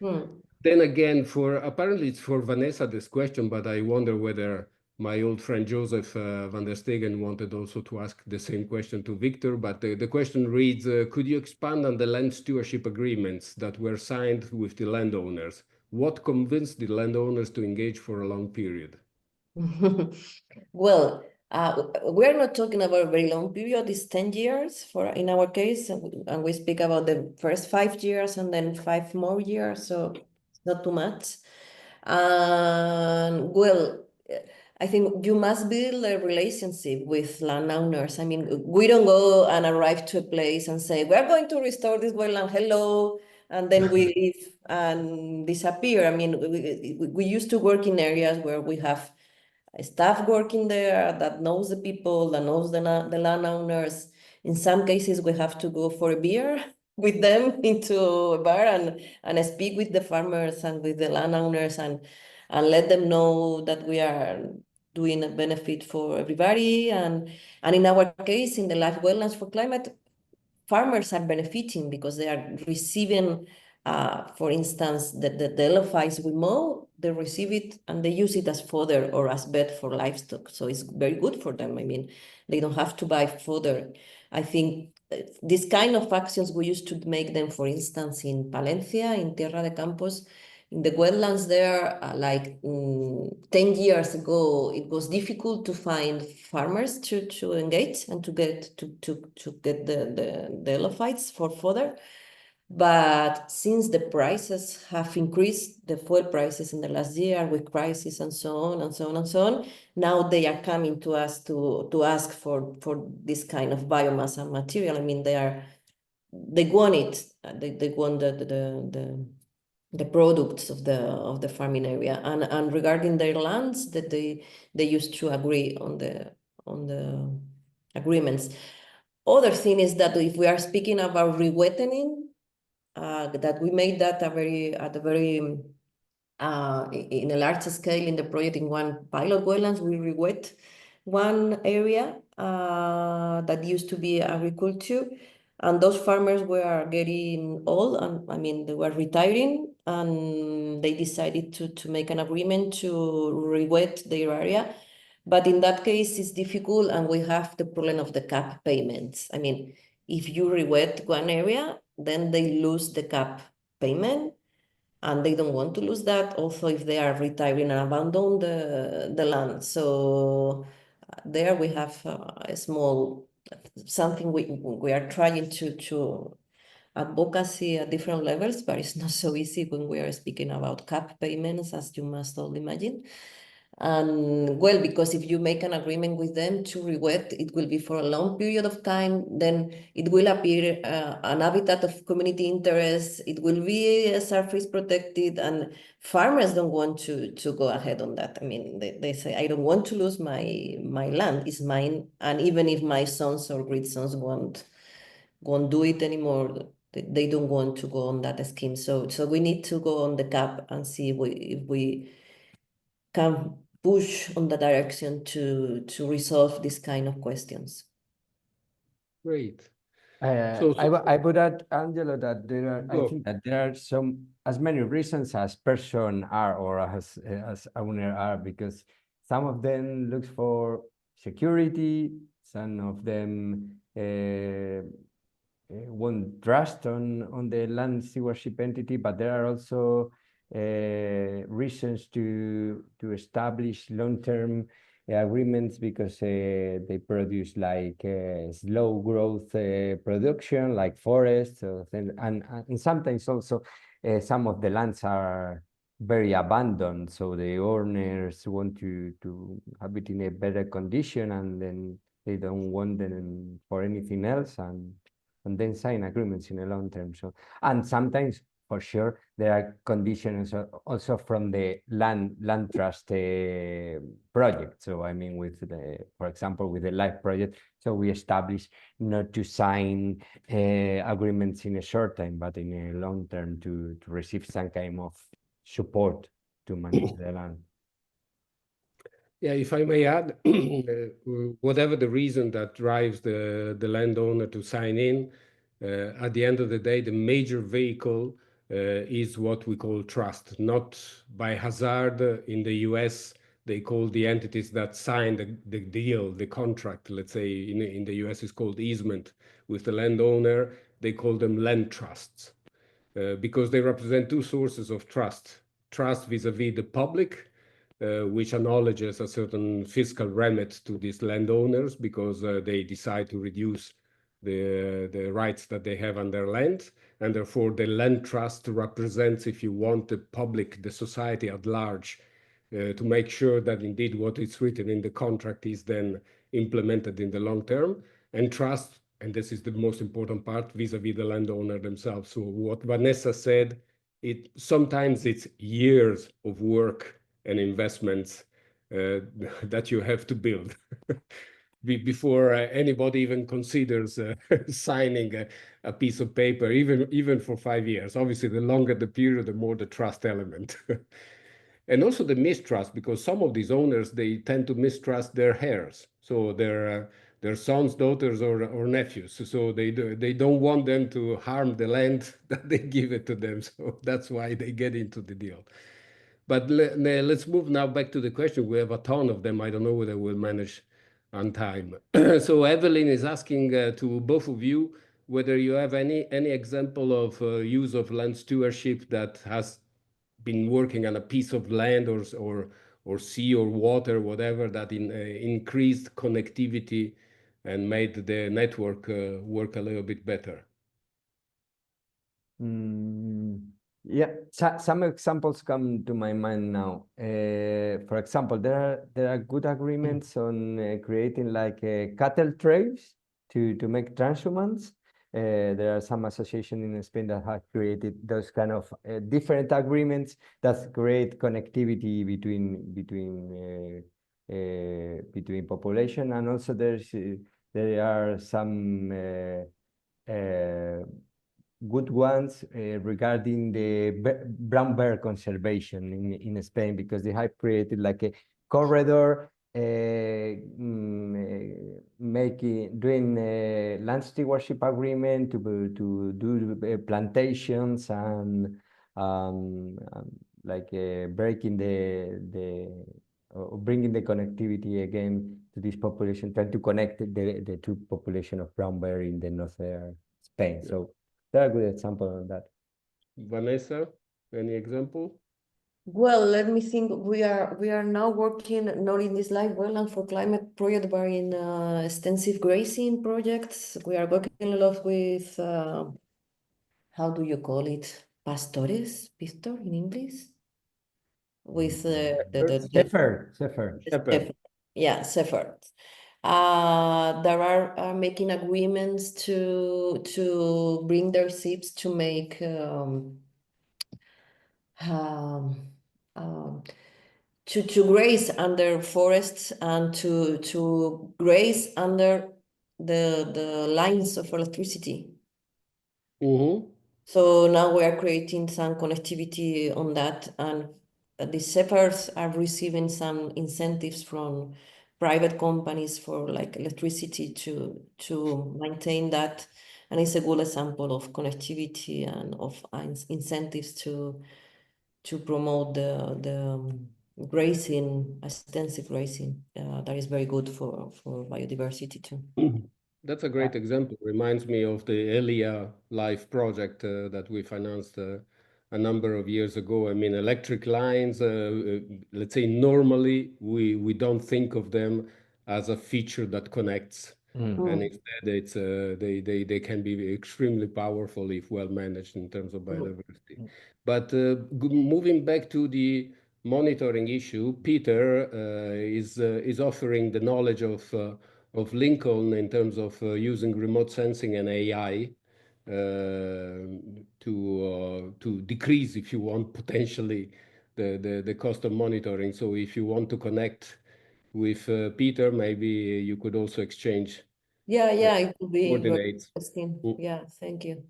Then again, apparently it's for Vanessa, this question, but I wonder whether my old friend Joseph van der Stegen wanted also to ask the same question to Victor. But the question reads, could you expand on the land stewardship agreements that were signed with the landowners? What convinced the landowners to engage for a long period? Well, we're not talking about a very long period. It's 10 years in our case, and we speak about the first 5 years and then 5 more years, so it's not too much. And well, I think you must build a relationship with landowners. I mean, we don't go and arrive to a place and say, we're going to restore this wetland, hello, and then we leave and disappear. I mean, we used to work in areas where we have staff working there that knows the people, that knows the landowners. In some cases, we have to go for a beer with them into a bar and speak with the farmers and with the landowners and let them know that we are doing a benefit for everybody. And in our case, in the Life Wetlands for Climate, farmers are benefiting because they are receiving, for instance, the LFIs we mow, they receive it and they use it as fodder or as bed for livestock. So it's very good for them. I mean, they don't have to buy fodder. I think this kind of actions we used to make them, for instance, in Palencia, in Tierra de Campos, in the wetlands there, 10 years ago, it was difficult to find farmers to engage and to get the LFIs for fodder. But since the prices have increased, the fuel prices in the last year with crisis and so on and so on and so on, now they are coming to us to ask for this kind of biomass and material. I mean, they want it. They want the products of the farming area, and regarding their lands, that they used to agree on the agreements. Other thing is that if we are speaking about rewettening, that we made that in a large scale in the project. In one pilot wetlands, we rewet one area that used to be agriculture. And those farmers were getting old, and I mean, they were retiring, and they decided to make an agreement to rewet their area. But in that case, it's difficult, and we have the problem of the cap payments. I mean, if you rewet one area, then they lose the cap payment, and they don't want to lose that. Also, if they are retiring and abandon the land. So there we have a small something we are trying to advocacy at different levels, but it's not so easy when we are speaking about cap payments, as you must all imagine. And well, because if you make an agreement with them to re-wet, it will be for a long period of time, then it will appear an habitat of community interest, it will be a surface protected, and farmers don't want to go ahead on that. I mean, they say, I don't want to lose my land, it's mine, and even if my sons or great sons won't do it anymore, they don't want to go on that scheme. So we need to go on the CAP and see if we can push on the direction to resolve this kind of questions. Great. I would add, Angelo, that I Go. think that there are as many reasons as person are or as owner are, because some of them look for security, some of them want trust on the land stewardship entity, but there are also reasons to establish long-term agreements because they produce like slow growth production, like forests, and sometimes also some of the lands are very abandoned, so the owners want to have it in a better condition, and then they don't want them for anything else, and then sign agreements in the long term. So, and sometimes, for sure, there are conditions also from the land trust project. So, I mean, with for example, with the LIFE project, so we established not to sign agreements in a short time, but in a long term to receive some kind of support to manage the land. Yeah, if I may add, whatever the reason that drives the landowner to sign in, at the end of the day, the major vehicle is what we call trust. Not by hazard. In the US, they call the entities that sign the deal, the contract, let's say in the US is called easement with the landowner. They call them land trusts because they represent two sources of trust. Trust vis-a-vis the public, which acknowledges a certain fiscal remit to these landowners because they decide to reduce the rights that they have on their land. And therefore, the land trust represents, if you want, the public, the society at large, to make sure that indeed what is written in the contract is then implemented in the long term. And trust, and this is the most important part, vis-a-vis the landowner themselves. So what Vanessa said, sometimes it's years of work and investments that you have to build before anybody even considers signing a piece of paper, even for 5 years. Obviously, the longer the period, the more the trust element. And also the mistrust, because some of these owners, they tend to mistrust their heirs. So their sons, daughters, or nephews. So they don't want them to harm the land that they give it to them. So that's why they get into the deal. But let's move now back to the question. We have a ton of them. I don't know whether we'll manage on time. So Evelyn is asking to both of you whether you have any example of use of land stewardship that has been working on a piece of land or sea or water, whatever, that increased connectivity and made the network work a little bit better. Yeah, some examples come to my mind now. For example, there are good agreements on creating like cattle trails to make transhumance. There are some associations in Spain that have created those kind of different agreements that create connectivity between population, and also there are some good ones regarding the brown bear conservation in Spain, because they have created like a corridor doing a land stewardship agreement to do plantations and like breaking or bringing the connectivity again to this population, trying to connect the two population of brown bear in the northern Spain. Yeah. So they're a good example of that. Vanessa, any example? Well, let me think. We are now working not in this live wetland for climate project, but in extensive grazing projects. We are working a lot with how do you call it? Pastores, pastor in English? with Sefer. Shepherd. Yeah, Shepherd. There are making agreements to bring their ships to make to graze under forests and to graze under the lines of electricity. Mm-hmm. So now we are creating some connectivity on that, and the shepherds are receiving some incentives from private companies for like electricity to maintain that, and it's a good example of connectivity and of incentives to promote the grazing, extensive grazing. That is very good for biodiversity too. That's a great example. Reminds me of the Elia Life project that we financed a number of years ago. I mean, electric lines, let's say normally we don't think of them as a feature that connects. And instead it's they can be extremely powerful if well managed in terms of biodiversity. But moving back to the monitoring issue, Peter is offering the knowledge of Lincoln in terms of using remote sensing and AI to decrease, if you want, potentially the cost of monitoring. So if you want to connect with Peter, maybe you could also exchange Yeah, it would be very coordinates. interesting. Yeah, thank you.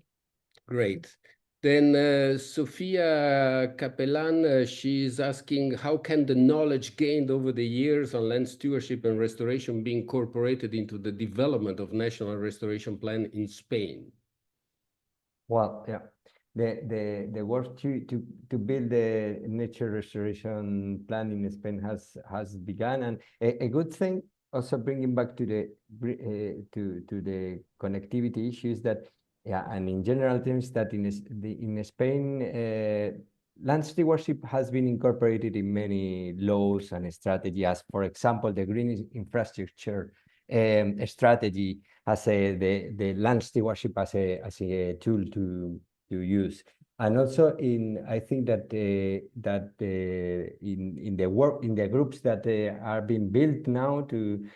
Great. Then Sofia Capellan, she's asking, how can the knowledge gained over the years on land stewardship and restoration be incorporated into the development of national restoration plan in Spain? Well, yeah, the work to build the nature restoration plan in Spain has begun, and a good thing also bringing back to the connectivity issues that, yeah, and in general terms that in Spain land stewardship has been incorporated in many laws and strategies, as for example the green infrastructure strategy has the land stewardship as a tool to use. And also I think that in the groups that are being built now to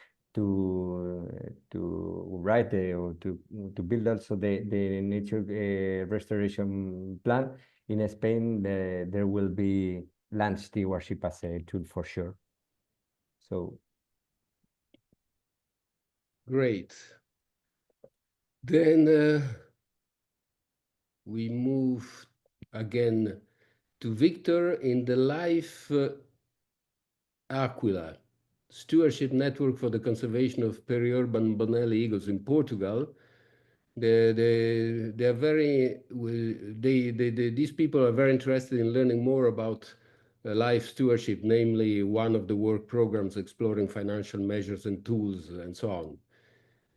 write or to build also the nature restoration plan in Spain, there will be land stewardship as a tool for sure. So great. Then we move again to Victor in the Life Aquila Stewardship Network for the Conservation of Peri-urban Bonelli Eagles in Portugal. They are very these people are very interested in learning more about life stewardship, namely one of the work programs exploring financial measures and tools and so on.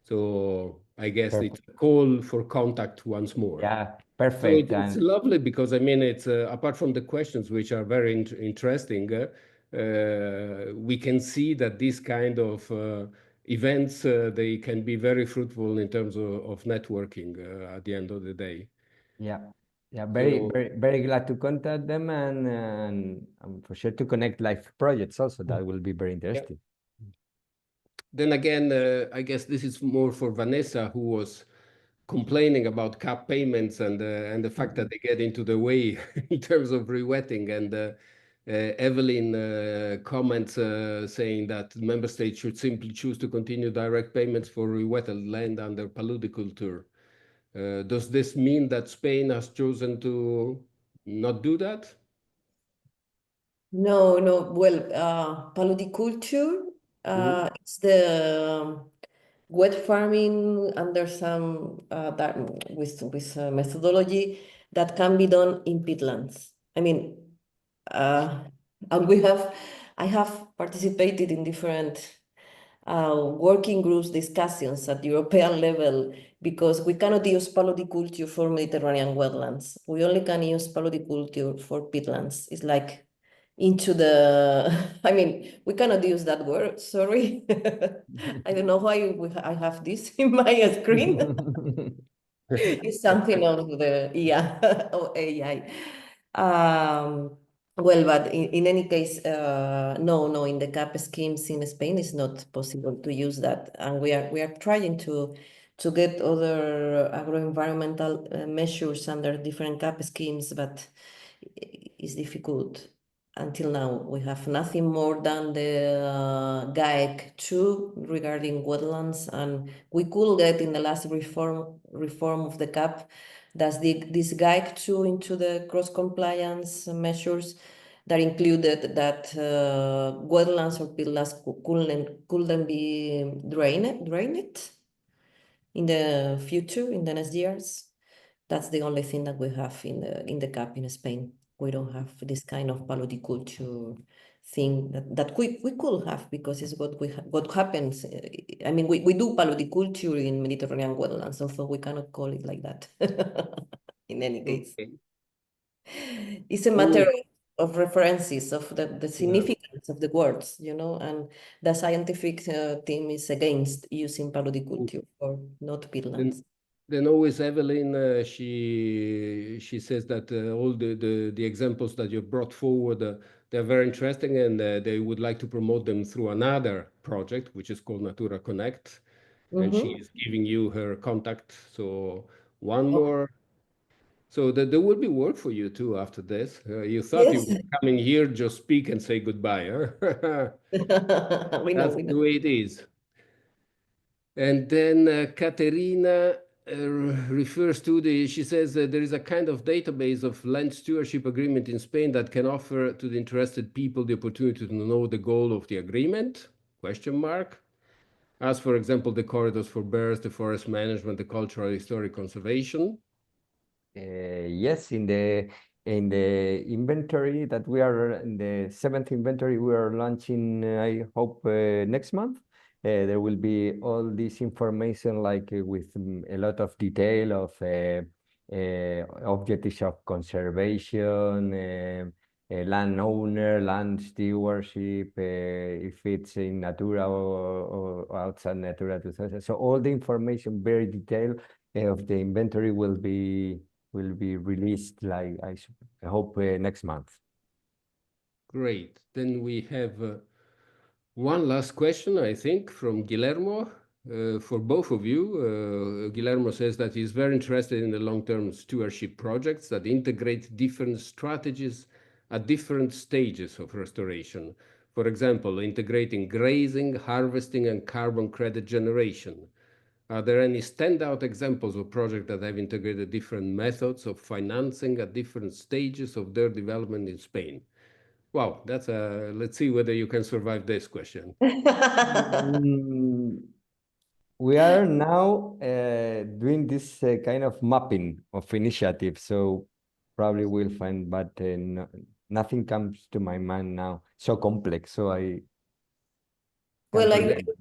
So I guess it's a call for contact once more. Yeah, perfect. So it's lovely because I mean it's apart from the questions which are very interesting, we can see that this kind of events they can be very fruitful in terms of networking at the end of the day. Yeah, very glad to contact them and for sure to connect live projects also. That will be very interesting. Yeah. Then again, I guess this is more for Vanessa, who was complaining about cap payments and the fact that they get into the way in terms of rewetting. And Evelyn comments saying that member states should simply choose to continue direct payments for rewetted land under paludiculture. Does this mean that Spain has chosen to not do that? No. Well, paludiculture, it's the wet farming under some that with methodology that can be done in peatlands. I mean, and I have participated in different working groups discussions at European level, because we cannot use paludiculture for Mediterranean wetlands. We only can use paludiculture for peatlands. It's like into the, I mean, we cannot use that word, sorry. I don't know why I have this in my screen. It's something of the, yeah, or AI. Well, but in any case, no, in the CAP schemes in Spain, it's not possible to use that, and we are trying to get other agro-environmental measures under different CAP schemes, but it's difficult. Until now, we have nothing more than the GAEC 2 regarding wetlands, and we could get in the last reform of the CAP, that's this GAEC 2 into the cross-compliance measures that included that wetlands or peatlands couldn't be drained in the future, in the next years. That's the only thing that we have in the CAP in Spain. We don't have this kind of paludiculture thing that we could have, because it's what happens. I mean, we do paludiculture in Mediterranean wetlands, although we cannot call it like that. In any case, Okay. it's a matter of references, of the significance of the words, and the scientific team is against using paludiculture or not peatlands. Then always Evelyn, she says that all the examples that you brought forward, they're very interesting, and they would like to promote them through another project, which is called Natura Connect. And she is giving you her contact. So one more. So there will be work for you too after this. You thought you Yes. were coming here, just speak and say goodbye, huh? We know. That's the way it is. And then Caterina refers to she says there is a kind of database of land stewardship agreement in Spain that can offer to the interested people the opportunity to know the goal of the agreement, question mark. As for example, the corridors for birds, the forest management, the cultural historic conservation. Yes, in the inventory that we are in the 7th inventory we are launching, I hope next month. There will be all this information, like with a lot of detail of objectives of conservation, landowner, land stewardship, if it's in Natura or outside Natura 2000. So all the information, very detailed, of the inventory will be released, like I hope next month. Great. Then we have one last question, I think, from Guillermo, for both of you. Guillermo says that he's very interested in the long-term stewardship projects that integrate different strategies at different stages of restoration. For example, integrating grazing, harvesting, and carbon credit generation. Are there any standout examples of projects that have integrated different methods of financing at different stages of their development in Spain? Wow, that's a, let's see whether you can survive this question. We are now doing this kind of mapping of initiatives, so probably we'll find, but nothing comes to my mind now. So complex, so I can't Well, I remember.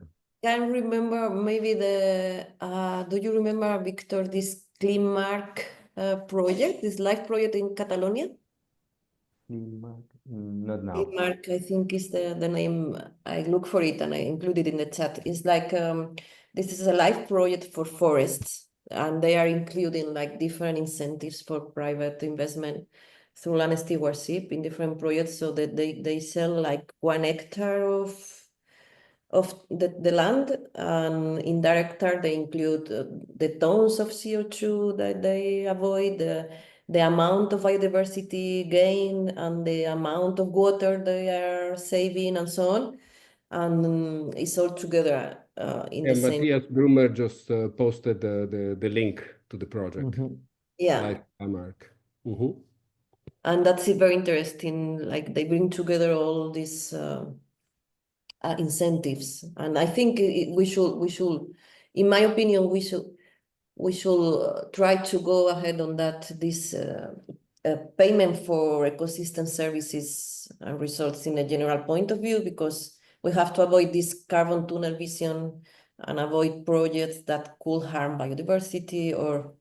can remember maybe do you remember, Victor, this Clean Mark project, this live project in Catalonia? Not now. Clean Mark, I think is the name. I look for it and I include it in the chat. It's like, this is a live project for forests, and they are including like different incentives for private investment through land stewardship in different projects, so that they sell like 1 hectare of the land, and in that hectare they include the tons of CO2 that they avoid, the amount of biodiversity gain, and the amount of water they are saving, and so on. And it's all together in the same. Matthias Brummer just posted the link to the project. Yeah. Like Mark. And that's very interesting. Like they bring together all these incentives, and I think we should, in my opinion, we should try to go ahead on that. This payment for ecosystem services and results in a general point of view, because we have to avoid this carbon tunnel vision and avoid projects that could harm biodiversity, or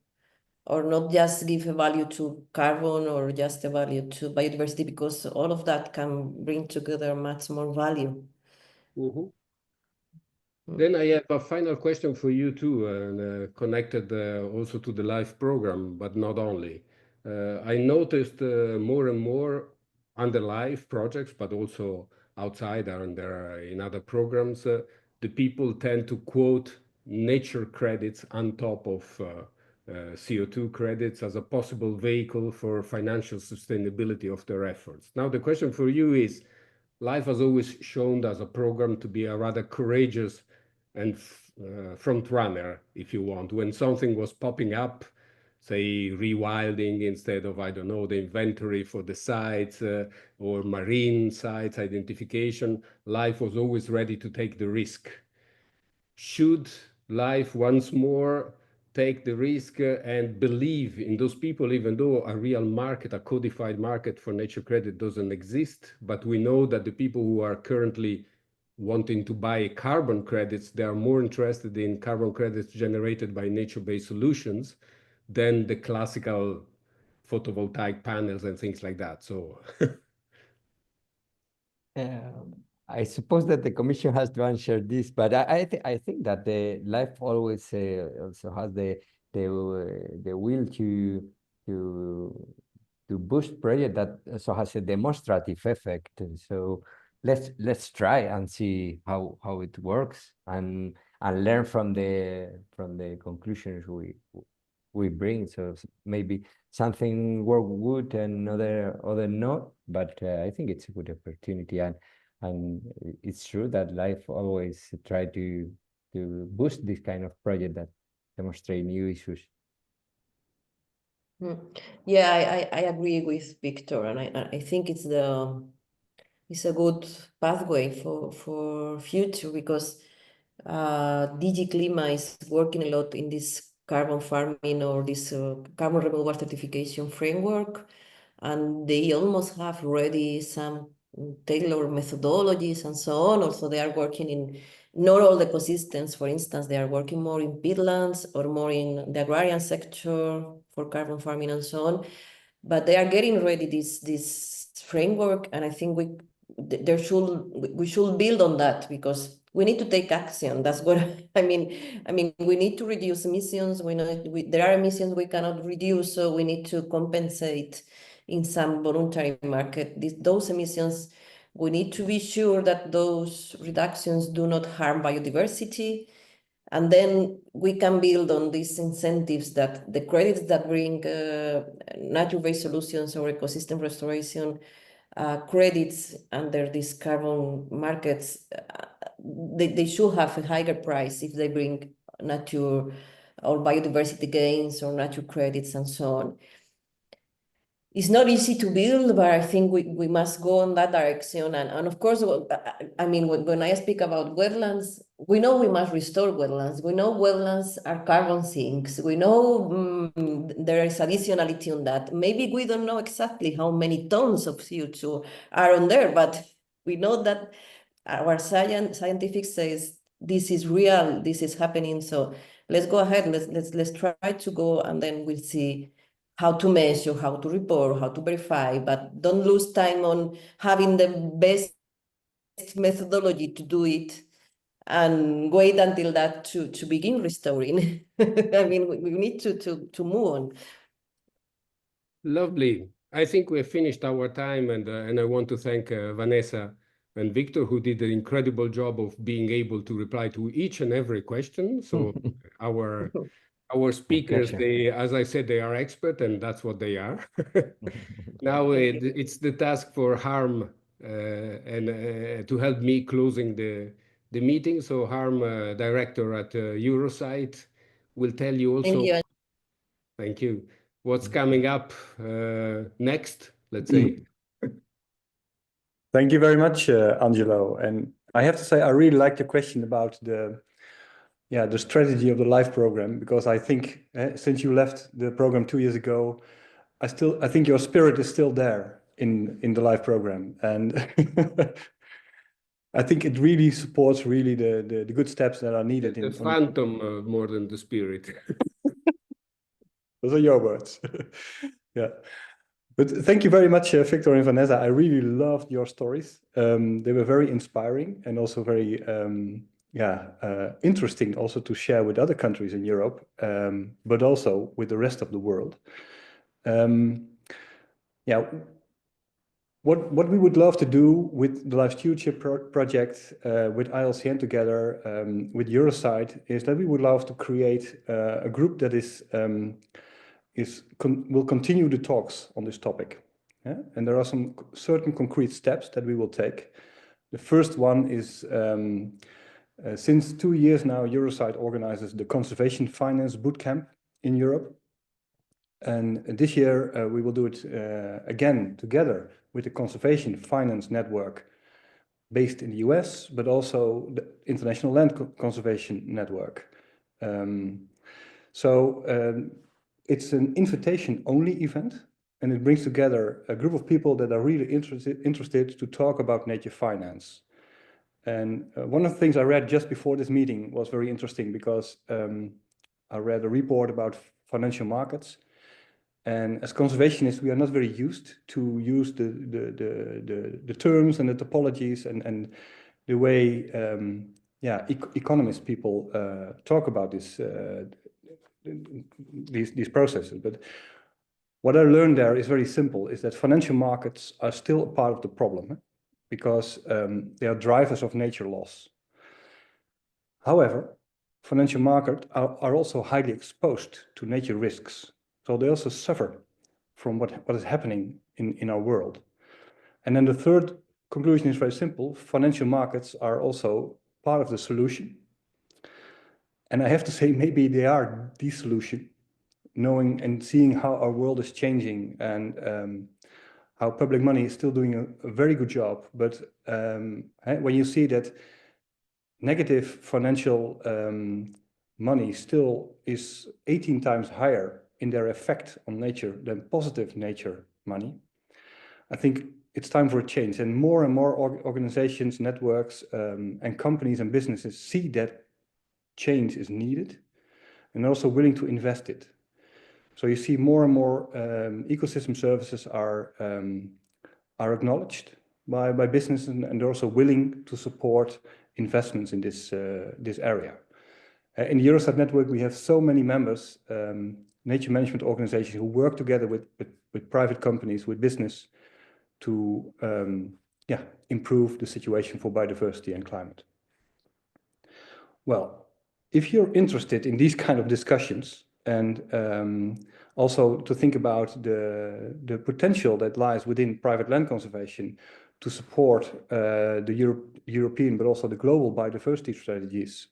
not just give a value to carbon or just a value to biodiversity, because all of that can bring together much more value. Then I have a final question for you too, and connected also to the live program, but not only. I noticed more and more under life projects, but also outside and in other programs, the people tend to quote nature credits on top of CO2 credits as a possible vehicle for financial sustainability of their efforts. Now, the question for you is, life has always shown as a program to be a rather courageous and front runner, if you want. When something was popping up, say rewilding instead of, I don't know, the inventory for the sites or marine sites identification, life was always ready to take the risk. Should life once more take the risk and believe in those people, even though a real market, a codified market for nature credit doesn't exist, but we know that the people who are currently wanting to buy carbon credits, they are more interested in carbon credits generated by nature-based solutions than the classical photovoltaic panels and things like that. So I suppose that the Commission has to answer this, but I think that the life always also has the will to boost project that also has a demonstrative effect. So let's try and see how it works and learn from the conclusions we bring. So maybe something work good and other not, but I think it's a good opportunity, and it's true that life always try to boost this kind of project that demonstrate new issues. Yeah, I agree with Victor, and I think it's a good pathway for future, because DG Clima is working a lot in this carbon farming or this carbon removal certification framework, and they almost have already some tailored methodologies and so on. Also, they are working in not all the ecosystems. For instance, they are working more in peatlands or more in the agrarian sector for carbon farming and so on. But they are getting ready this framework, and I think we should build on that, because we need to take action. That's what I mean. We need to reduce emissions. There are emissions we cannot reduce, so we need to compensate in some voluntary market. Those emissions, we need to be sure that those reductions do not harm biodiversity. And then we can build on these incentives, that the credits that bring nature-based solutions or ecosystem restoration credits under these carbon markets, they should have a higher price if they bring nature or biodiversity gains or nature credits and so on. It's not easy to build, but I think we must go in that direction. And of course, when I speak about wetlands, we know we must restore wetlands. We know wetlands are carbon sinks. We know there is additionality on that. Maybe we don't know exactly how many tons of CO2 are on there, but we know that our scientific says this is real, this is happening. So let's go ahead, let's try to go, and then we'll see how to measure, how to report, how to verify, but don't lose time on having the best methodology to do it and wait until that to begin restoring. We need to move on. Lovely. I think we have finished our time, and I want to thank Vanessa and Victor, who did an incredible job of being able to reply to each and every question. So our speakers, as I said, they are expert, and that's what they are. Now it's the task for Harm and to help me closing the meeting. So Harm, director at Eurosite, will tell you also. Thank you. Thank you. What's coming up next, let's say. Thank you very much, Angelo. And I have to say, I really like the question about the strategy of the LIFE program, because I think since you left the program 2 years ago, I think your spirit is still there in the LIFE program, and I think it really supports the good steps that are needed. The phantom more than the spirit. Those are your words. Yeah. But thank you very much, Victor and Vanessa. I really loved your stories. They were very inspiring and also very interesting also to share with other countries in Europe, but also with the rest of the world. What we would love to do with the Life Stewardship project, with ILCN together, with Eurosite, is that we would love to create a group that will continue the talks on this topic. Yeah? And there are some certain concrete steps that we will take. The first one is, since 2 years now, Eurosite organizes the Conservation Finance Bootcamp in Europe. And this year, we will do it again together with the Conservation Finance Network based in the US, but also the International Land Conservation Network. It's an invitation-only event, and it brings together a group of people that are really interested to talk about nature finance. And one of the things I read just before this meeting was very interesting, because I read a report about financial markets. And as conservationists, we are not very used to use the terms and the topologies and the way economist people talk about these processes. But what I learned there is very simple: is that financial markets are still a part of the problem, because they are drivers of nature loss. However, financial markets are also highly exposed to nature risks. So they also suffer from what is happening in our world. And then the third conclusion is very simple: financial markets are also part of the solution. And I have to say, maybe they are the solution, knowing and seeing how our world is changing, and how public money is still doing a very good job. But when you see that negative financial money still is 18 times higher in their effect on nature than positive nature money, I think it's time for a change. And more organizations, networks, and companies and businesses see that change is needed, and also willing to invest it. So you see more and more ecosystem services are acknowledged by businesses, and they're also willing to support investments in this area. In the Eurosite network, we have so many members, nature management organizations who work together with private companies, with business, to improve the situation for biodiversity and climate. Well, if you're interested in these kind of discussions, and also to think about the potential that lies within private land conservation to support the European but also the global biodiversity strategies,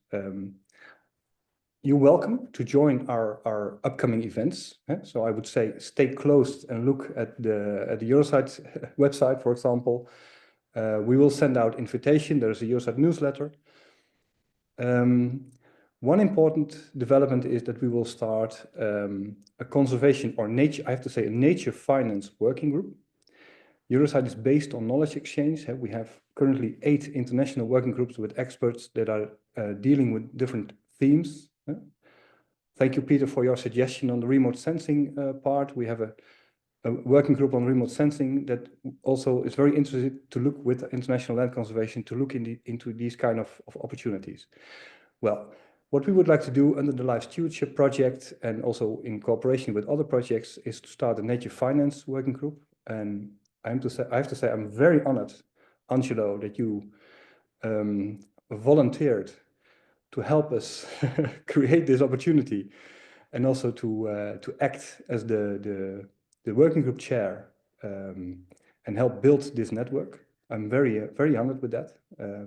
you're welcome to join our upcoming events. So I would say stay close and look at the Eurosite website, for example. We will send out invitation. There's a Eurosite newsletter. One important development is that we will start a conservation or nature, I have to say, a nature finance working group. Eurosite is based on knowledge exchange. We have currently 8 international working groups with experts that are dealing with different themes. Thank you, Peter, for your suggestion on the remote sensing part. We have a working group on remote sensing that also is very interested to look with international land conservation to look into these kind of opportunities. Well, what we would like to do under the Life Stewardship project, and also in cooperation with other projects, is to start a nature finance working group. And I have to say I'm very honored, Angelo, that you volunteered to help us create this opportunity, and also to act as the working group chair, and help build this network. I'm very honored with that,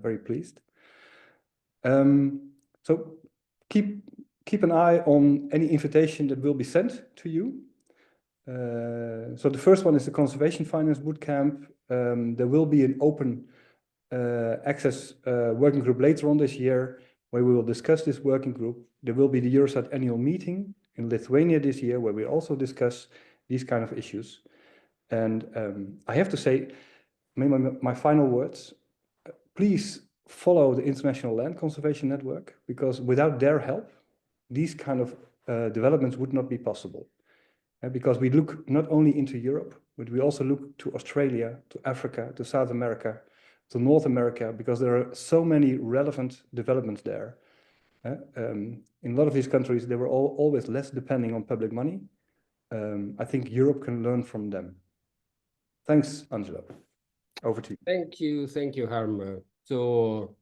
very pleased. So keep an eye on any invitation that will be sent to you. So the first one is the Conservation Finance Bootcamp. There will be an open access working group later on this year, where we will discuss this working group. There will be the Eurosite annual meeting in Lithuania this year, where we also discuss these kind of issues. And I have to say, my final words, please follow the International Land Conservation Network, because without their help, these kind of developments would not be possible. Because we look not only into Europe, but we also look to Australia, to Africa, to South America, to North America, because there are so many relevant developments there. In a lot of these countries, they were always less depending on public money. I think Europe can learn from them. Thanks, Angelo. Over to you. Thank you, Harm. So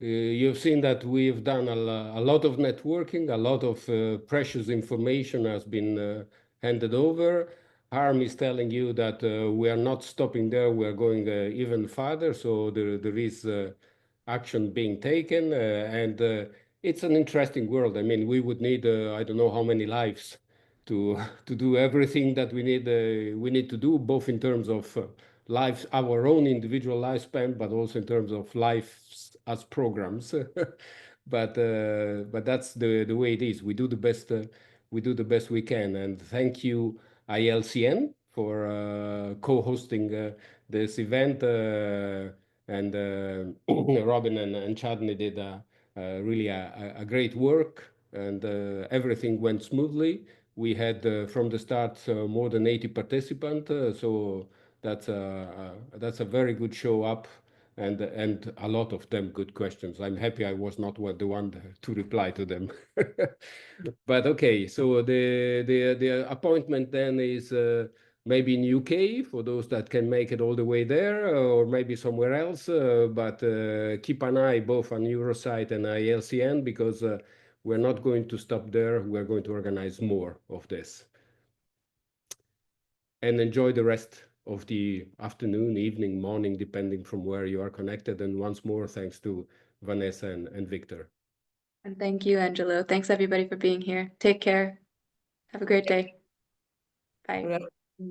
you've seen that we've done a lot of networking, a lot of precious information has been handed over. Harm is telling you that we are not stopping there, we are going even farther. So there is action being taken, and it's an interesting world. I mean, we would need I don't know how many lives to do everything that we need to do, both in terms of lives, our own individual lifespan, but also in terms of lives as programs. But that's the way it is. We do the best we can. And thank you, ILCN, for co-hosting this event. And Robin and Chadney did really a great work, and everything went smoothly. We had from the start more than 80 participants, so that's a very good show up, and a lot of them good questions. I'm happy I was not the one to reply to them. But okay, so the appointment then is maybe in UK for those that can make it all the way there, or maybe somewhere else. But keep an eye both on Eurosite and ILCN, because we're not going to stop there. We're going to organize more of this. And enjoy the rest of the afternoon, evening, morning, depending from where you are connected. And once more, thanks to Vanessa and Victor. And thank you, Angelo. Thanks everybody for being here. Take care. Have a great day. Bye.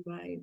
Bye.